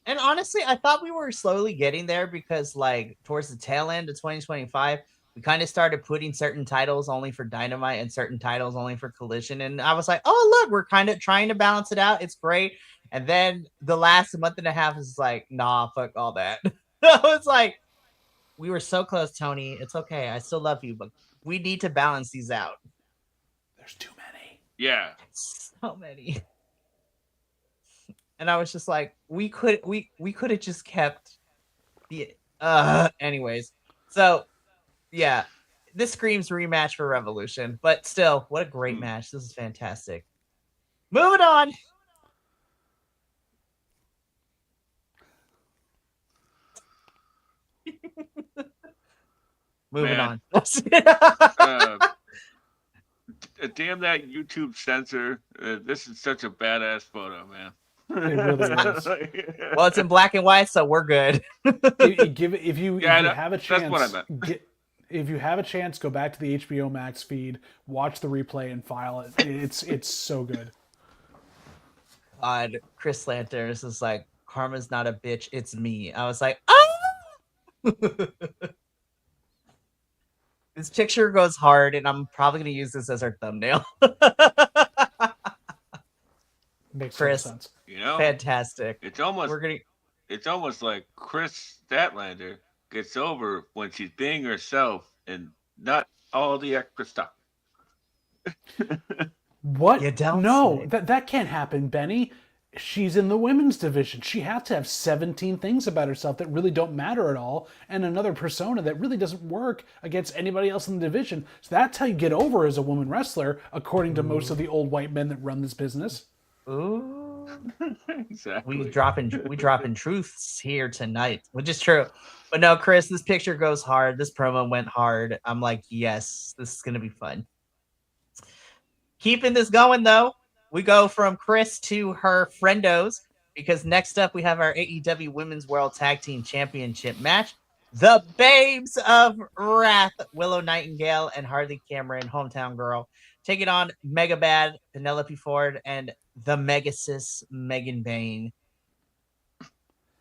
And honestly, I thought we were slowly getting there, because like towards the tail end of 2025. We kind of started putting certain titles only for Dynamite and certain titles only for Collision. And I was like, oh, look, we're kind of trying to balance it out. It's great. And then the last month and a half is like, nah, fuck all that. I was like, we were so close, Tony. It's okay. I still love you, but we need to balance these out. There's too many. Yeah. So many. And I was just like, we could have just kept the anyways. So yeah, this screams rematch for Revolution, but still, what a great match. This is fantastic. Moving on. Moving on. Damn that YouTube censor. This is such a badass photo, man. It really is. Well, it's in black and white, so we're good. If you have a chance, that's what I meant. If you have a chance, go back to the HBO Max feed, watch the replay, and file it. It's so good. God, Chris Lanthers is like, karma's not a bitch, it's me. I was like, ah! This picture goes hard, and I'm probably going to use this as our thumbnail. Makes Chris, sense. You know, fantastic. It's almost like Chris Statlander gets over when she's being herself and not all the extra stuff. What? You don't No, say. that can't happen, Benny. She's in the women's division. She has to have 17 things about herself that really don't matter at all, and another persona that really doesn't work against anybody else in the division. So that's how you get over as a woman wrestler, according to most of the old white men that run this business. Ooh. Exactly. We dropping truths here tonight, which is true. But no, Chris, this picture goes hard. This promo went hard. I'm like, yes, this is gonna be fun. Keeping this going though, we go from Chris to her friendos, because next up we have our AEW Women's World Tag Team Championship match. The Babes of Wrath, Willow Nightingale and Harley Cameron, hometown girl, taking on Mega Bad, Penelope Ford, and the Megasis, Megan Bayne.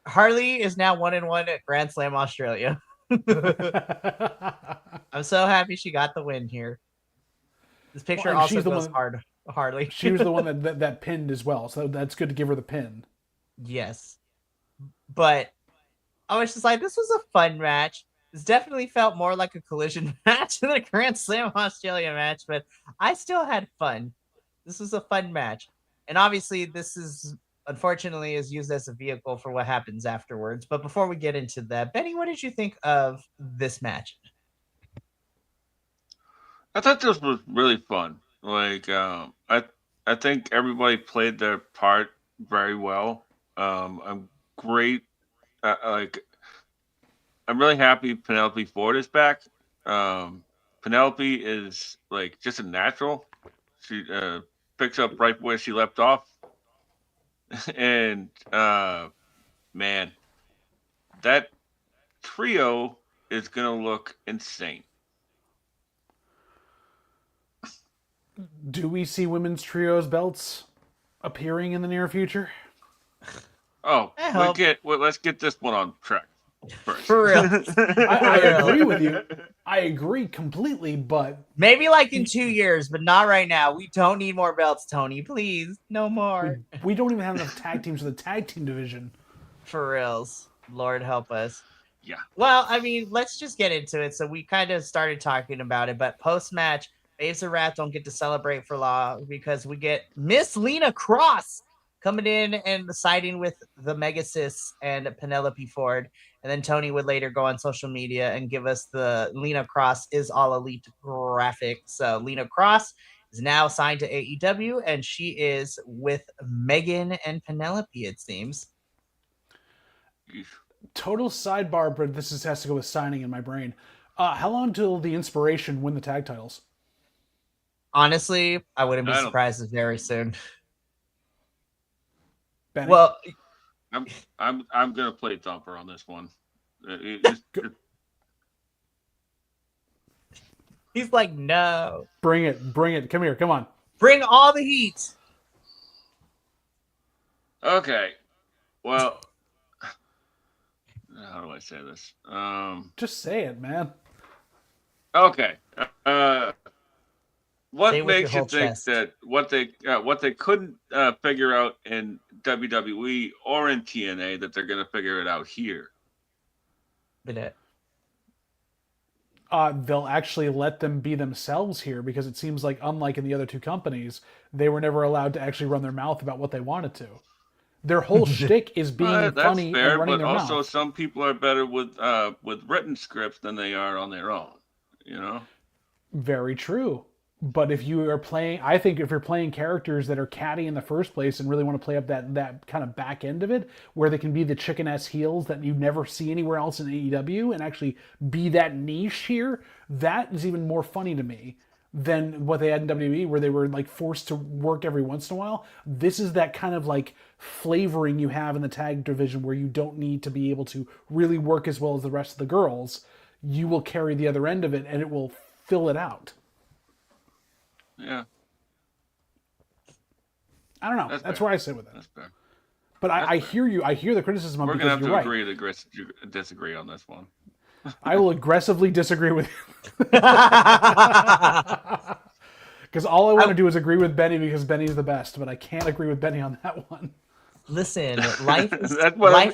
Harley is now 1-1 at Grand Slam Australia. I'm so happy she got the win here. This picture also goes hard. Harley. She was the one that pinned as well, so that's good to give her the pin. Yes. But I was just like, this was a fun match. This definitely felt more like a collision match than a Grand Slam Australia match, but I still had fun. This was a fun match. And obviously, this is, unfortunately, is used as a vehicle for what happens afterwards. But before we get into that, Benny, what did you think of this match? I thought this was really fun. Like, I think everybody played their part very well. I'm great. I'm really happy Penelope Ford is back. Penelope is like just a natural. She picks up right where she left off, and man, that trio is gonna look insane. Do we see women's trios belts appearing in the near future? Oh, let's get this one on track first. For real. I agree with you. I agree completely, but maybe like in 2 years, but not right now. We don't need more belts, Tony. Please, no more. We don't even have enough tag teams for the tag team division. For reals. Lord help us. Yeah. Well, I mean, let's just get into it. So we kind of started talking about it, but post-match, Babes of Wrath don't get to celebrate for long because we get Miss Lena Cross coming in and siding with the Megasis and Penelope Ford. And then Tony would later go on social media and give us the Lena Cross is All Elite graphic. So Lena Cross is now signed to AEW, and she is with Megan and Penelope, it seems. Total sidebar, but this has to go with signing in my brain. How long until the Inspiration win the tag titles? Honestly, I wouldn't be surprised if very soon. Benny? Well, I'm gonna play Thumper on this one. He's like, no. Bring it. Come here. Come on. Bring all the heat. Okay. Well, how do I say this? Just say it, man. Okay. What makes you think that what they couldn't figure out in WWE or in TNA that they're going to figure it out here? They'll actually let them be themselves here, because it seems like, unlike in the other two companies, they were never allowed to actually run their mouth about what they wanted to. Their whole shtick is being funny fair, and running but their also mouth. some people are better with written scripts than they are on their own. You know. Very true. But if you are playing, I think if you're playing characters that are catty in the first place and really want to play up that kind of back end of it, where they can be the chicken ass heels that you never see anywhere else in AEW and actually be that niche here, that is even more funny to me than what they had in WWE, where they were like forced to work every once in a while. This is that kind of like flavoring you have in the tag division where you don't need to be able to really work as well as the rest of the girls. You will carry the other end of it and it will fill it out. Yeah. I don't know. That's where I sit with it. That's fair. But I hear you. I hear the criticism of We're because gonna you're have to right. agree to disagree on this one. I will aggressively disagree with you. Because all I want to do is agree with Benny because Benny's the best, but I can't agree with Benny on that one. Listen, life is that's what I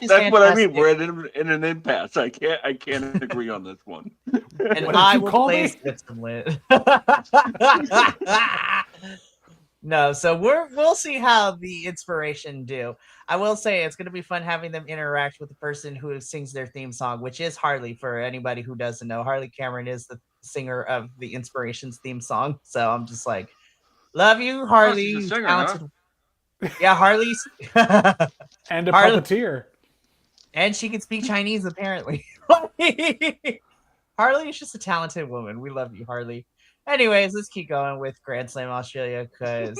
mean. We're in an impasse. I can't agree on this one. And I will play Switzerland. No, so we'll see how the inspiration do. I will say it's going to be fun having them interact with the person who sings their theme song, which is Harley. For anybody who doesn't know, Harley Cameron is the singer of the Inspirations theme song. So I'm just like, love you, Harley. She's a singer, huh? Yeah, Harley's and a puppeteer, and she can speak Chinese apparently. Harley is just a talented woman. We love you, Harley. Anyways, let's keep going with Grand Slam Australia because,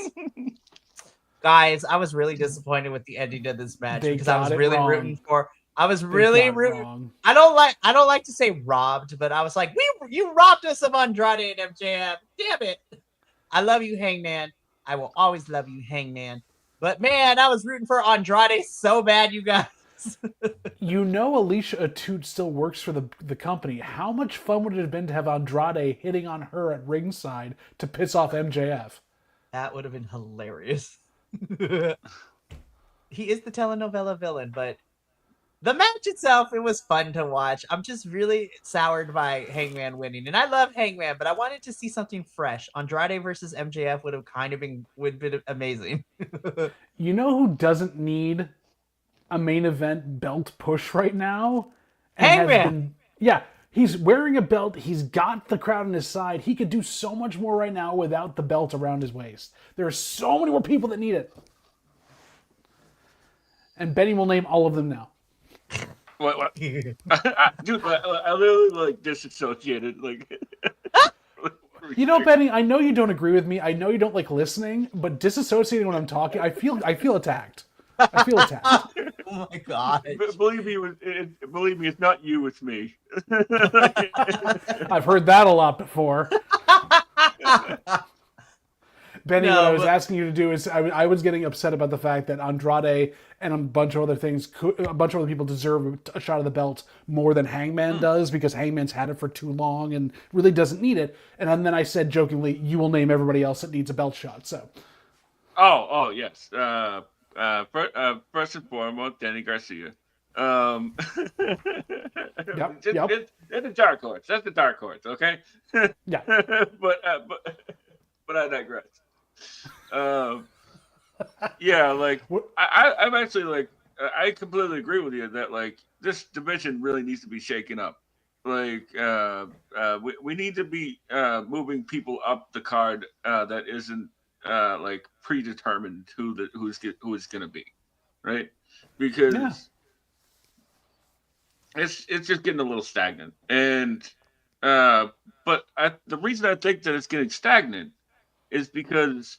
guys, I was really disappointed with the ending of this match because I was really rooting for. I was really rooting. I don't like to say robbed, but I was like, you robbed us of Andrade and MJF. Damn it! I love you, Hangman. I will always love you, Hangman. But man, I was rooting for Andrade so bad, you guys. You know Alicia Atout still works for the company. How much fun would it have been to have Andrade hitting on her at ringside to piss off MJF? That would have been hilarious. He is the telenovela villain, but the match itself, it was fun to watch. I'm just really soured by Hangman winning. And I love Hangman, but I wanted to see something fresh. Andrade versus MJF would have been amazing. You know who doesn't need a main event belt push right now? Hangman! Yeah, he's wearing a belt. He's got the crowd on his side. He could do so much more right now without the belt around his waist. There are so many more people that need it. And Benny will name all of them now. What? Dude, I literally like disassociated. Like, you know, Benny, I know you don't agree with me. I know you don't like listening, but disassociating when I'm talking, I feel attacked. I feel attacked. Oh my god! Believe me, it's not you, it's me. I've heard that a lot before. Benny, what I was asking you to do is, I was getting upset about the fact that Andrade and a bunch of other people deserve a shot of the belt more than Hangman does because Hangman's had it for too long and really doesn't need it. And then I said jokingly, "You will name everybody else that needs a belt shot." So. Oh yes. First and foremost, Danny Garcia. Yep. That's the dark horse. That's the dark horse. Okay. Yeah. but I digress. Yeah, like I'm actually like I completely agree with you that like this division really needs to be shaken up. Like we need to be moving people up the card that isn't like predetermined who it's gonna be, right? Because it's just getting a little stagnant, and but the reason I think that it's getting stagnant is because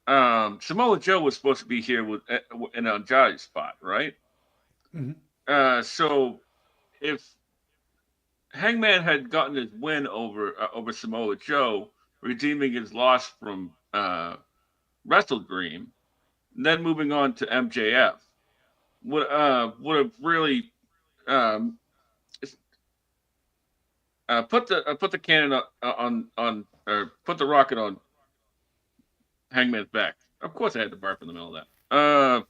Samoa Joe was supposed to be here in Andrade's spot, right? Mm-hmm. So if Hangman had gotten his win over Samoa Joe, redeeming his loss from Wrestle Dream, and then moving on to MJF, would have really put the cannon on or put the rocket on Hangman's back. Of course, I had to barf in the middle of that.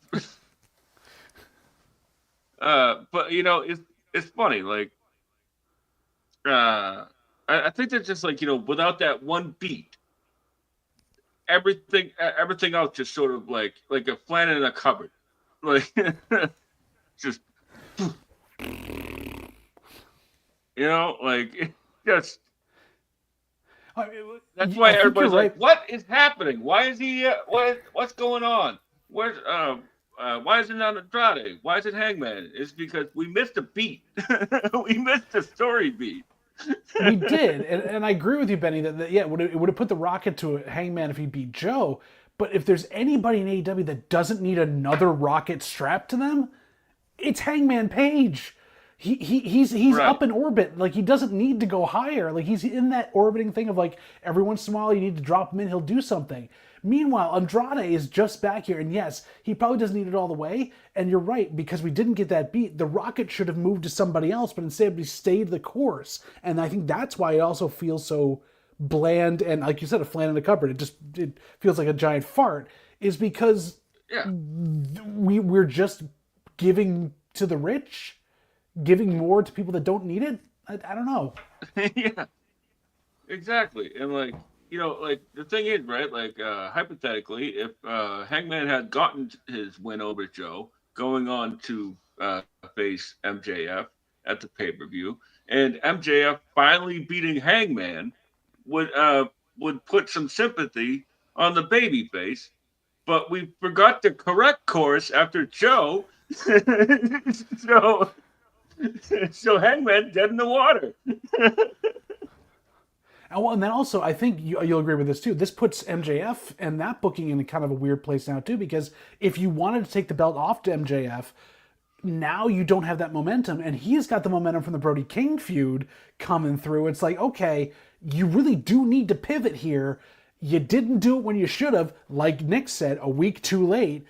But you know, it's funny. Like, I think that just like, you know, without that one beat, everything else just sort of like a flan in a cupboard. like just like just. That's why everybody's like, "What is happening? Why is he? What's going on? Where's why is it not Andrade? Why is it Hangman?" It's because we missed a beat. We missed a story beat. We did, and I agree with you, Benny. That yeah, it would have put the Rocket to Hangman if he beat Joe. But if there's anybody in AEW that doesn't need another Rocket strapped to them, it's Hangman Page. He's right. Up in orbit. Like, he doesn't need to go higher. Like, he's in that orbiting thing of, like, every once in a while you need to drop him in, he'll do something. Meanwhile, Andrade is just back here, and yes, he probably doesn't need it all the way. And you're right, because we didn't get that beat, the Rocket should have moved to somebody else, but instead we stayed the course. And I think that's why it also feels so bland, and like you said, a flan in the cupboard. It feels like a giant fart, is because we're just giving to the rich, giving more to people that don't need it. I don't know. Yeah, exactly. And like, like the thing is, right? Like, hypothetically, if Hangman had gotten his win over Joe, going on to face MJF at the pay-per-view, and MJF finally beating Hangman would put some sympathy on the babyface. But we forgot the correct course after Joe. So Hangman dead in the water. And then also, I think you'll agree with this too. This puts MJF and that booking in kind of a weird place now too, because if you wanted to take the belt off to MJF, now you don't have that momentum, and he's got the momentum from the Brody King feud coming through. It's like, okay, you really do need to pivot here. You didn't do it when you should have, like Nick said, a week too late.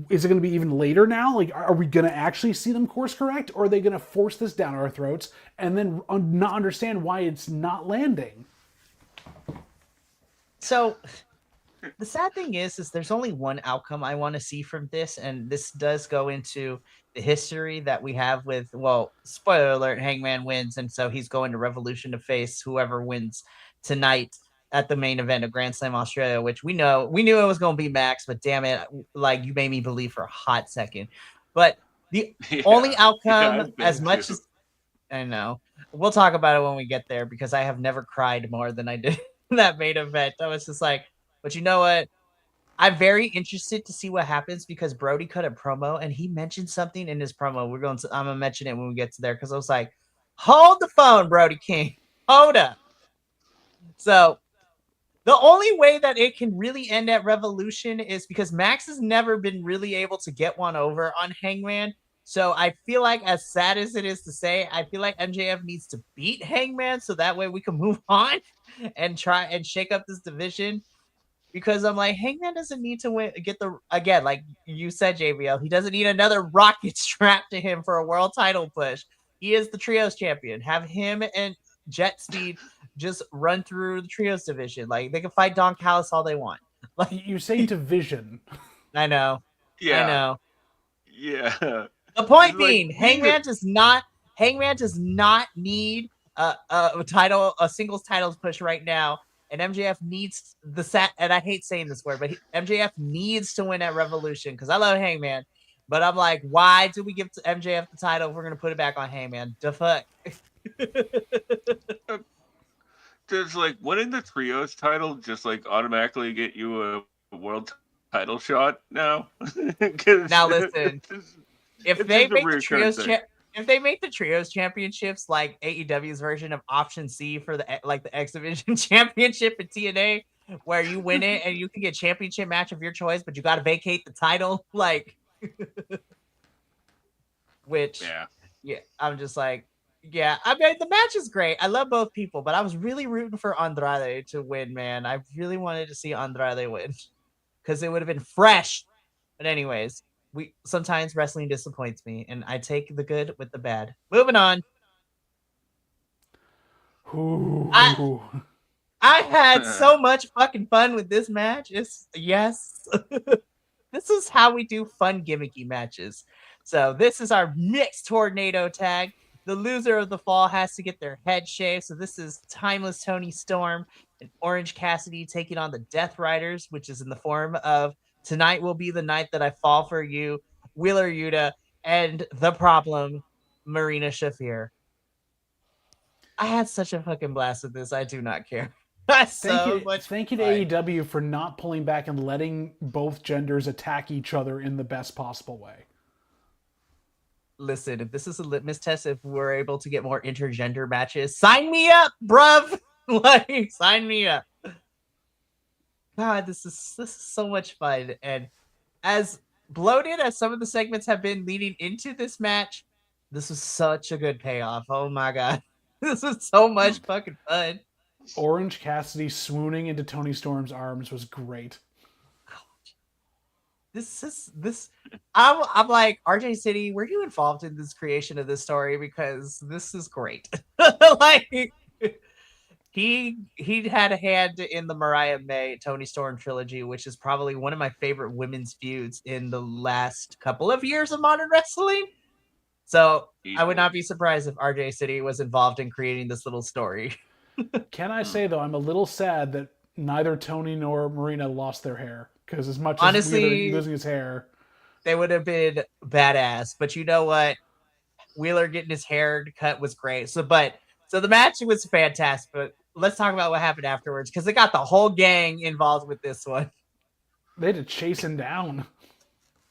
Is it going to be even later now? Like, are we going to actually see them course correct, or are they going to force this down our throats and then not understand why it's not landing? So the sad thing is there's only one outcome I want to see from this, and this does go into the history that we have with, well, spoiler alert, Hangman wins, and so he's going to Revolution to face whoever wins tonight at the main event of Grand Slam Australia, which we knew it was going to be Max, but damn it, like, you made me believe for a hot second. But the only outcome, as much as I know, we'll talk about it when we get there, because I have never cried more than I did in that main event. I was just like, but you know what? I'm very interested to see what happens, because Brody cut a promo and he mentioned something in his promo. I'm gonna mention it when we get to there, because I was like, hold the phone, Brody King, hold up. So the only way that it can really end at Revolution is because Max has never been really able to get one over on Hangman. So I feel like, as sad as it is to say, I feel like MJF needs to beat Hangman so that way we can move on and try and shake up this division. Because I'm like, Hangman doesn't need to again, like you said, JBL, he doesn't need another rocket strapped to him for a world title push. He is the trios champion. Have him and Jet Speed just run through the trios division. Like, they can fight Don Callis all they want. Like, you say division. I know. Yeah. I know. Yeah. The point being, Hangman does not need a singles titles push right now. And MJF needs and I hate saying this word, but MJF needs to win at Revolution, because I love Hangman. But I'm like, why do we give MJF the title if we're going to put it back on Hangman? The fuck? Does, like, winning the trios title just, like, automatically get you a world title shot now? Now listen, if they make the trios championships like AEW's version of Option C for the X Division Championship in TNA, where you win it and you can get championship match of your choice, but you got to vacate the title, like, which, yeah, I'm just like, yeah, I mean, the match is great. I love both people, but I was really rooting for Andrade to win, man. I really wanted to see Andrade win, because it would have been fresh. But anyways, sometimes wrestling disappoints me, and I take the good with the bad. Moving on. I had so much fucking fun with this match. Yes. This is how we do fun gimmicky matches. So this is our mixed tornado tag. The loser of the fall has to get their head shaved. So this is Timeless Tony Storm and Orange Cassidy taking on the Death Riders, which is in the form of Tonight Will Be the Night That I Fall for You, Wheeler Yuta, and the problem, Marina Shafir. I had such a fucking blast with this. I do not care. Thank you to AEW for not pulling back and letting both genders attack each other in the best possible way. Listen, if this is a litmus test, if we're able to get more intergender matches, sign me up, bruv. Like, sign me up. God, this is so much fun. And as bloated as some of the segments have been leading into this match, this was such a good payoff. Oh my God. This was so much fucking fun. Orange Cassidy swooning into Tony Storm's arms was great. I'm like, RJ City, were you involved in this creation of this story? Because this is great. Like, he had a hand in the Mariah May Tony Storm trilogy, which is probably one of my favorite women's feuds in the last couple of years of modern wrestling. So I would not be surprised if RJ City was involved in creating this little story. Can I say, though, I'm a little sad that neither Tony nor Marina lost their hair. Because as much as Wheeler losing his hair, they would have been badass. But you know what? Wheeler getting his hair cut was great. So the match was fantastic. But let's talk about what happened afterwards, because they got the whole gang involved with this one. They had to chase him down.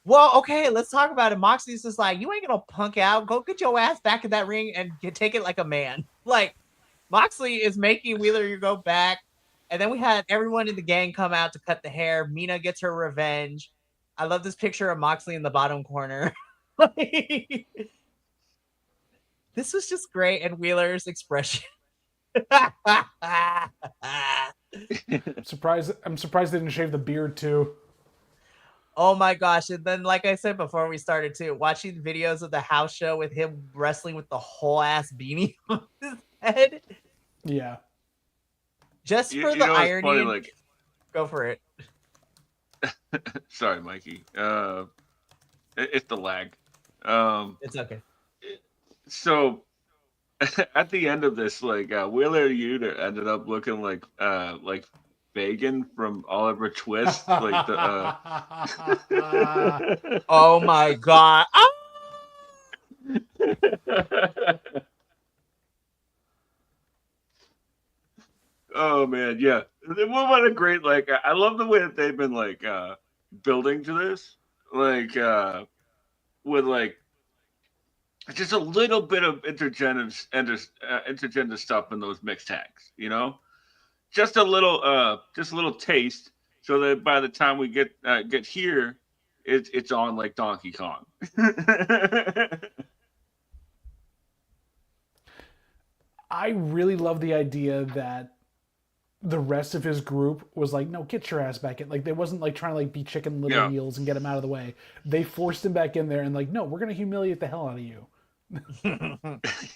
Well, okay, let's talk about it. Moxley's just like, you ain't gonna punk out. Go get your ass back in that ring and take it like a man. Like, Moxley is making Wheeler go back. And then we had everyone in the gang come out to cut the hair. Mina gets her revenge. I love this picture of Moxley in the bottom corner. This was just great. And Wheeler's expression. I'm surprised they didn't shave the beard too. Oh my gosh. And then, like I said before we started too, watching videos of the house show with him wrestling with the whole ass beanie on his head. Yeah. Just for the irony. Funny, like, go for it. Sorry, Mikey. It's the lag. It's okay. So at the end of this, like, Wheeler Yuta ended up looking like Fagin from Oliver Twist. Like the Oh my God. Oh man, yeah. What a great, like, I love the way that they've been like building to this. Like with like just a little bit of intergender stuff in those mixed tags, you know? Just a little taste, so that by the time we get here, it's on like Donkey Kong. I really love the idea that the rest of his group was like, no, get your ass back in. Like, they wasn't like trying to like be chicken little heels and get him out of the way. They forced him back in there and like, no, we're gonna humiliate the hell out of you.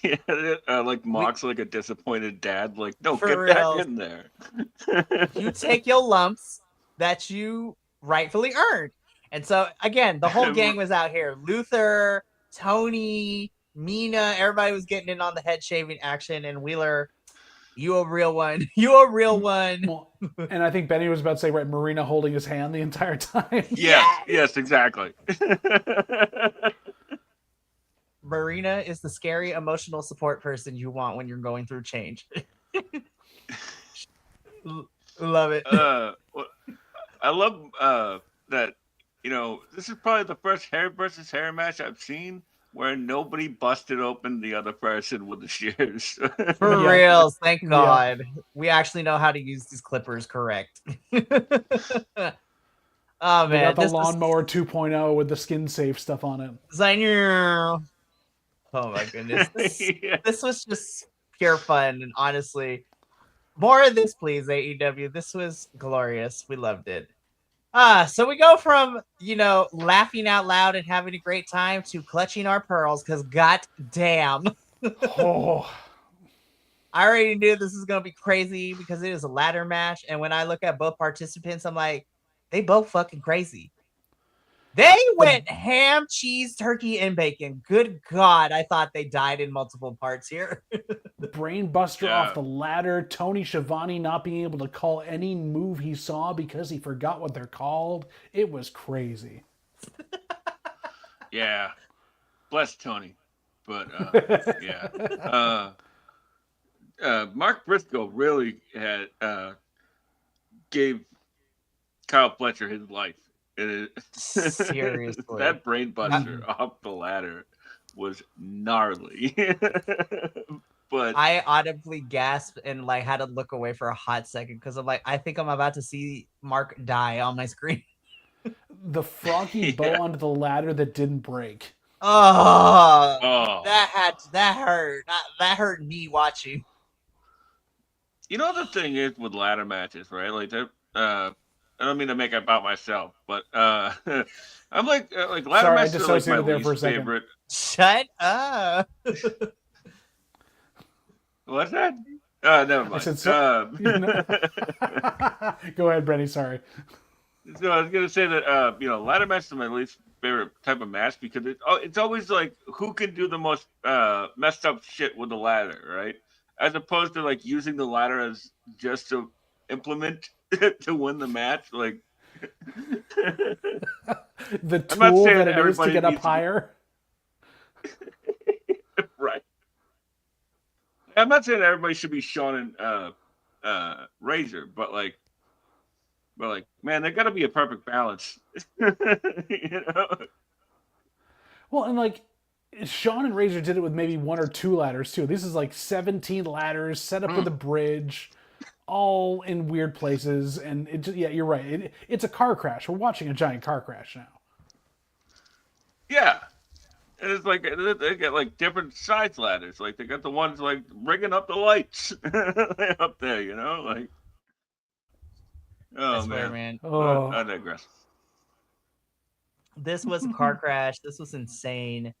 Yeah, like Mox, like a disappointed dad. Like, no, For get real. back in there. You take your lumps that you rightfully earned. And so again, the whole gang was out here. Luther, Tony, Mina, everybody was getting in on the head shaving action, and Wheeler, you a real one. You a real one. Well, and I think Benny was about to say, right, Marina holding his hand the entire time. Yes, exactly. Marina is the scary emotional support person you want when you're going through change. Love it. I love that, you know, this is probably the first hair versus hair match I've seen where nobody busted open the other person with the shears. For real, thank God. Yeah. We actually know how to use these clippers correct. Oh, man. They got the lawnmower 2.0 with the skin safe stuff on it. Oh, my goodness. This was just pure fun. And honestly, more of this, please, AEW. This was glorious. We loved it. So we go from, you know, laughing out loud and having a great time to clutching our pearls, because goddamn. Oh. I already knew this was going to be crazy because it is a ladder match. And when I look at both participants, I'm like, they both fucking crazy. They went ham, cheese, turkey, and bacon. Good God, I thought they died in multiple parts here. Brainbuster off the ladder. Tony Schiavone not being able to call any move he saw because he forgot what they're called. It was crazy. Yeah. Bless Tony. But yeah. Mark Briscoe really had gave Kyle Fletcher his life. Seriously. That brainbuster off the ladder was gnarly. But I audibly gasped and like had to look away for a hot second because I'm like, I think I'm about to see Mark die on my screen. The froggy bow onto the ladder that didn't break. Oh. That hurt. That hurt me watching. You know the thing is with ladder matches, right? Like that. I don't mean to make it about myself, but I'm like ladder Sorry, matches are like my there for a least second. favorite. Shut up. What's that? Never mind. I said so. Go ahead, Brenny. Sorry. So I was gonna say that ladder matches are my least favorite type of match because it's always like who can do the most messed up shit with the ladder, right? As opposed to like using the ladder as just to implement to win the match, like the tool that it is to get up higher. Right. I'm not saying everybody should be Shawn and Razor, but man, there got to be a perfect balance. Well, and like Shawn and Razor did it with maybe 1 or 2 ladders too. This is like 17 ladders set up with a bridge, all in weird places, and you're right. It's a car crash. We're watching a giant car crash now. Yeah. And it's like they got like different size ladders. Like they got the ones like rigging up the lights up there, like. Oh man. Oh. I digress. This was a car crash. This was insane.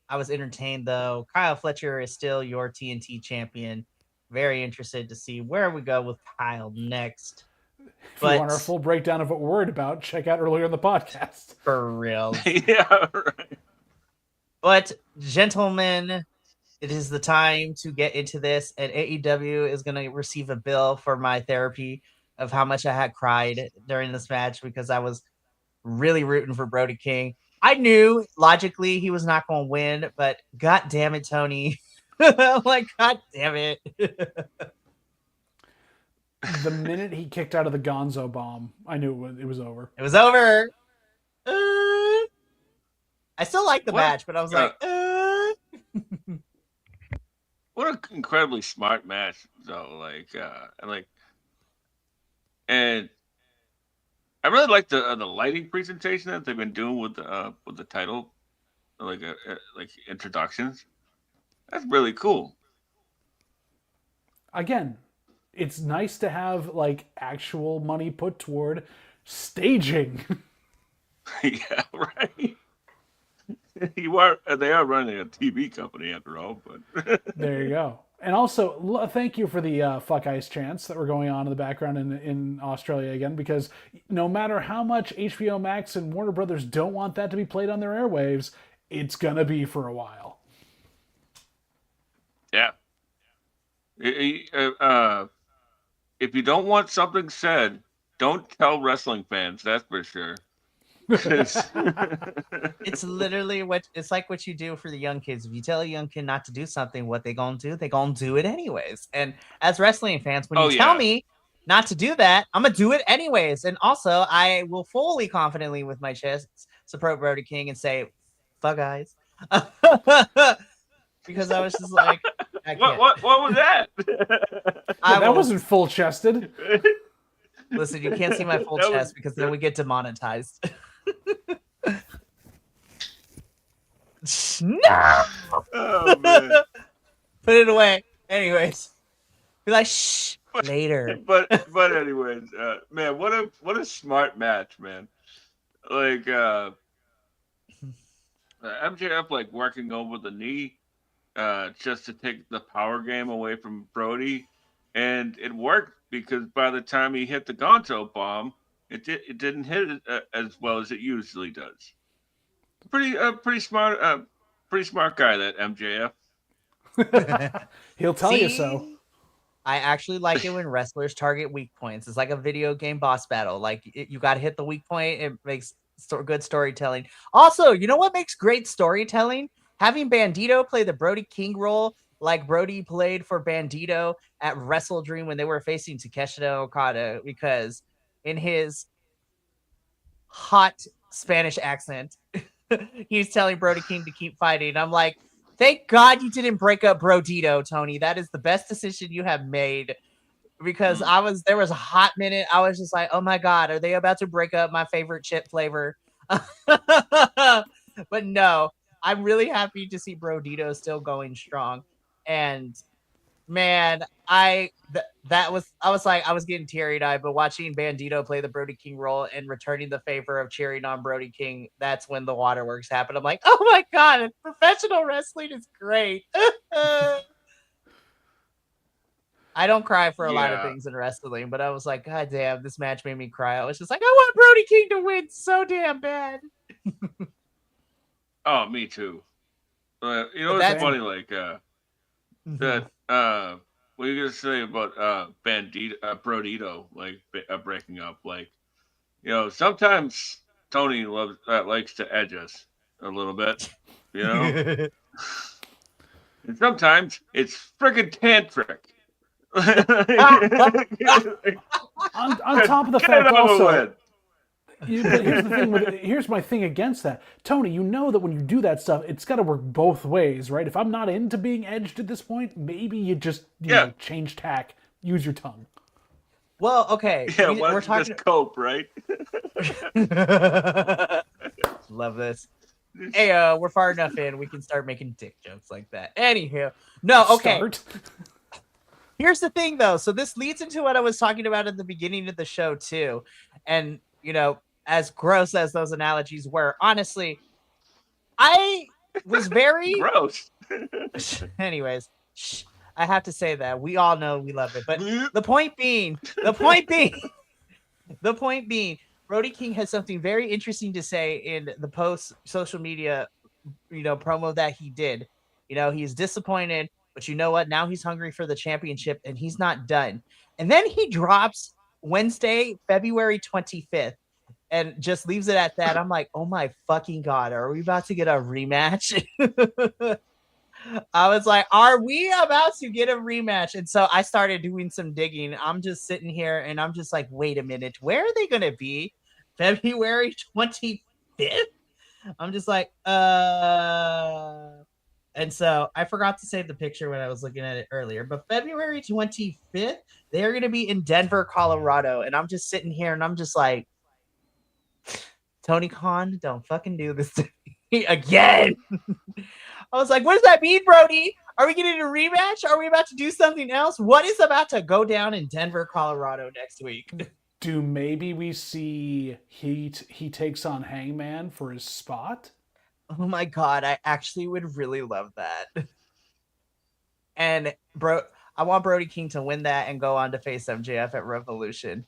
I was entertained though. Kyle Fletcher is still your TNT champion. Very interested to see where we go with Kyle next. If you want our full breakdown of what we're worried about, check out earlier in the podcast. For real. Yeah, right. But, gentlemen, it is the time to get into this, and AEW is going to receive a bill for my therapy of how much I had cried during this match because I was really rooting for Brody King. I knew, logically, he was not going to win, but god damn it, Tony. Like, god damn it. The minute he kicked out of the Gonzo bomb, I knew it was over. It was over. I still like the match, but I was like, What an incredibly smart match, though. And I really like the lighting presentation that they've been doing with the title, like introductions. That's really cool. Again, it's nice to have like actual money put toward staging. Yeah, right. They are running a TV company after all, but there you go. And also, thank you for the fuck ice chants that were going on in the background in Australia again, because no matter how much HBO Max and Warner Brothers don't want that to be played on their airwaves, it's gonna be for a while. Yeah. If you don't want something said, don't tell wrestling fans. That's for sure. It's literally it's like what you do for the young kids. If you tell a young kid not to do something, what they gonna do? They gonna do it anyways. And as wrestling fans, when you tell me not to do that, I'm gonna do it anyways. And also, I will fully confidently with my chest support Brody King and say, "Fuck guys," because I was just like, what was that? That wasn't full chested. Listen, you can't see my full chest because then we get demonetized. No! Oh, man. Put it away. Anyways, be like, shh, later. But anyways, man, what a smart match, man. Like MJF like working over the knee, just to take the power game away from Brody, and it worked because by the time he hit the Gonzo bomb, it didn't hit it as well as it usually does. Pretty smart guy, that MJF. He'll tell you so. I actually like it when wrestlers target weak points. It's like a video game boss battle. Like you got to hit the weak point. It makes good storytelling. Also, you know what makes great storytelling? Having Bandito play the Brody King role like Brody played for Bandito at Wrestle Dream when they were facing Takeshita Okada, because in his hot Spanish accent, he's telling Brody King to keep fighting. I'm like, thank God you didn't break up Brodito, Tony. That is the best decision you have made. Because there was a hot minute. I was just like, oh my God, are they about to break up my favorite chip flavor? But no, I'm really happy to see Brodito still going strong. And man, I was getting teary-eyed, but watching Bandito play the Brody King role and returning the favor of cheering on Brody King, that's when the waterworks happen. I'm like, oh my God, professional wrestling is great. I don't cry for a lot of things in wrestling, but I was like, God damn, this match made me cry. I was just like, I want Brody King to win so damn bad. Oh, me too. It's funny, like that. What are you gonna say about Brodito, like breaking up? Like, sometimes Tony likes to edge us a little bit, and sometimes it's friggin' tantric. on top of the fact also, but here's the thing. Here's my thing against that, Tony. You know that when you do that stuff, it's got to work both ways, right? If I'm not into being edged at this point, maybe you just change tack, use your tongue. Well, okay. Yeah, we're talking just cope, right? Love this. Hey, we're far enough in. We can start making dick jokes like that. Anywho, no, okay. Here's the thing, though. So this leads into what I was talking about at the beginning of the show, too. And, as gross as those analogies were, honestly, I was very... gross. Anyways, I have to say that. We all know we love it. But the point being, Brody King has something very interesting to say in the post-social media, promo that he did. He's disappointed. But you know what? Now he's hungry for the championship, and he's not done. And then he drops Wednesday, February 25th, and just leaves it at that. I'm like, oh my fucking God, are we about to get a rematch? I was like, are we about to get a rematch? And so I started doing some digging. I'm just sitting here, and I'm just like, wait a minute. Where are they going to be? February 25th? I'm just like, And so I forgot to save the picture when I was looking at it earlier. But February 25th, they're going to be in Denver, Colorado. And I'm just sitting here and I'm just like, Tony Khan, don't fucking do this to me again. I was like, what does that mean, Brody? Are we getting a rematch? Are we about to do something else? What is about to go down in Denver, Colorado next week? Do maybe we see he takes on Hangman for his spot? Oh my God, I actually would really love that. And I want Brody King to win that and go on to face MJF at Revolution.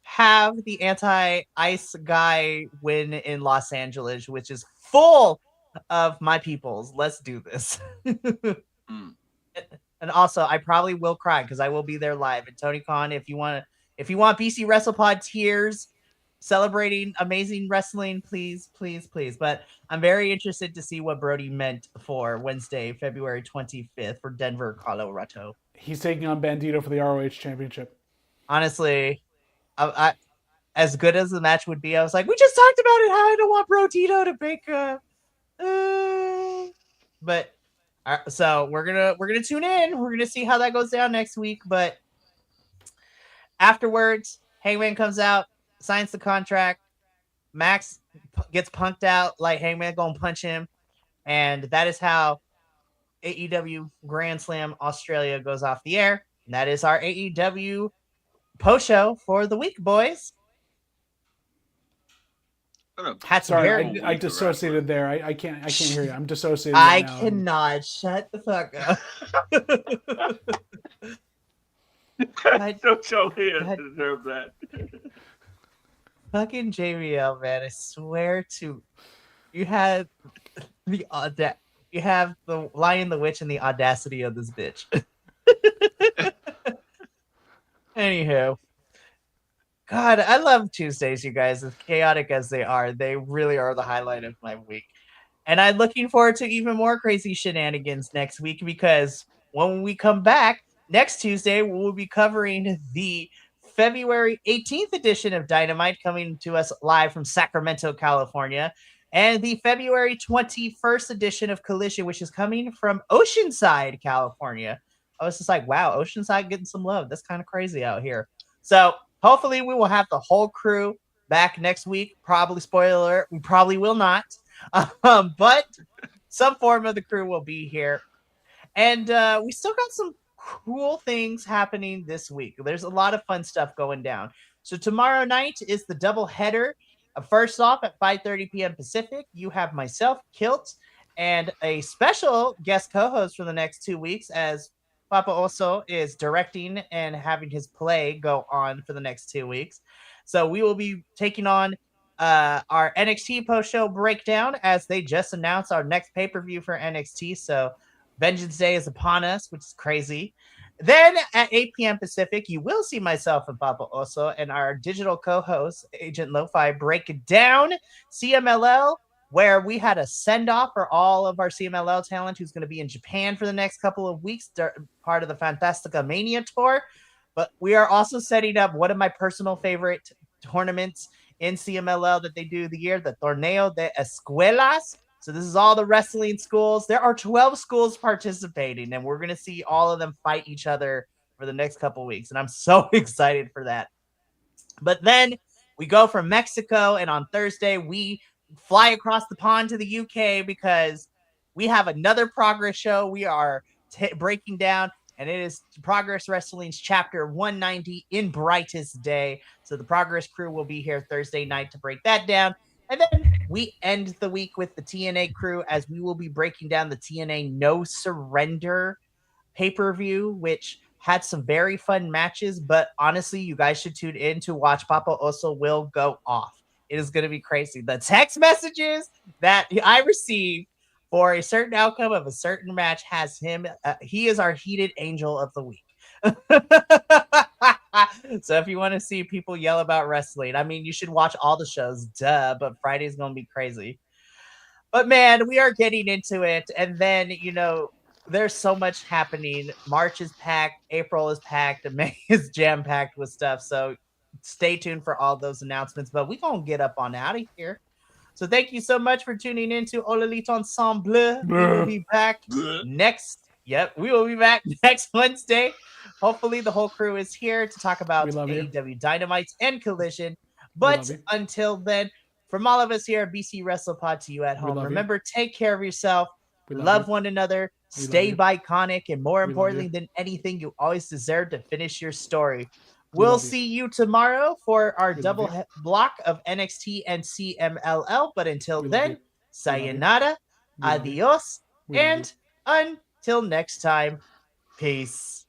Have the anti-ice guy win in Los Angeles, which is full of my peoples. Let's do this. And also, I probably will cry because I will be there live. And Tony Khan, if you want BC WrestlePod tears celebrating amazing wrestling, please, please, please. But I'm very interested to see what Brody meant for Wednesday, February 25th for Denver, Colorado. He's taking on Bandito for the ROH Championship. Honestly, I as good as the match would be, I was like, we just talked about it. How I don't want Brodito to break up. But so we're gonna tune in. We're gonna see how that goes down next week. But afterwards, Hangman comes out, signs the contract. Max gets punked out like Hangman gonna punch him, and that is how AEW Grand Slam Australia goes off the air. And that is our AEW post-show for the week, boys. Sorry, I dissociated there. I can't hear you. I'm dissociated. I cannot. Shut the fuck up. I don't show here to deserve that. Fucking JBL, man. I swear to you have the Lion, the Witch, and the audacity of this bitch. Anywho. God, I love Tuesdays, you guys. As chaotic as they are, they really are the highlight of my week. And I'm looking forward to even more crazy shenanigans next week because when we come back next Tuesday, we'll be covering the February 18th edition of Dynamite coming to us live from Sacramento, California, and the February 21st edition of Collision, which is coming from Oceanside, California. I was just like, wow, Oceanside getting some love. That's kind of crazy out here. So hopefully we will have the whole crew back next week. Probably, spoiler alert, we probably will not. But some form of the crew will be here. And we still got some cool things happening this week. There's a lot of fun stuff going down. So tomorrow night is the double header. First off, at 5:30 p.m. Pacific, you have myself, Kilt, and a special guest co-host for the next 2 weeks as Papa Oso is directing and having his play go on for the next 2 weeks. So we will be taking on our NXT Post-Show Breakdown as they just announced our next pay-per-view for NXT. So Vengeance Day is upon us, which is crazy. Then at 8 p.m. Pacific, you will see myself and Papa Oso and our digital co-host, Agent Lo-Fi, break down CMLL, where we had a send-off for all of our CMLL talent who's going to be in Japan for the next couple of weeks, part of the Fantastica Mania tour. But we are also setting up one of my personal favorite tournaments in CMLL that they do the year, the Torneo de Escuelas. So this is all the wrestling schools. There are 12 schools participating, and we're going to see all of them fight each other for the next couple of weeks. And I'm so excited for that. But then we go from Mexico, and on Thursday, we fly across the pond to the UK because we have another Progress show. We are breaking down, and it is Progress Wrestling's Chapter 190 in Brightest Day. So the Progress crew will be here Thursday night to break that down. And then we end the week with the TNA crew as we will be breaking down the TNA No Surrender pay-per-view, which had some very fun matches. But honestly, you guys should tune in to watch. Papa Oso will go off. It is going to be crazy. The text messages that I received for a certain outcome of a certain match has him. He is our heated angel of the week. So if you want to see people yell about wrestling, I mean, you should watch all the shows, duh, but Friday's going to be crazy. But man, we are getting into it. And then, there's so much happening. March is packed, April is packed, and May is jam-packed with stuff. So stay tuned for all those announcements. But we're going to get up on out of here. So thank you so much for tuning in to All Elite Ensemble. We will be back next. Yep, we will be back next Wednesday. Hopefully the whole crew is here to talk about AEW Dynamite and Collision. But until then, from all of us here at BC WrestlePod to you at home, remember, take care of yourself, love one another, stay iconic, and more importantly than anything, you always deserve to finish your story. We'll see you tomorrow for our double block of NXT and CMLL. But until then, sayonara, adios, and until next time, peace.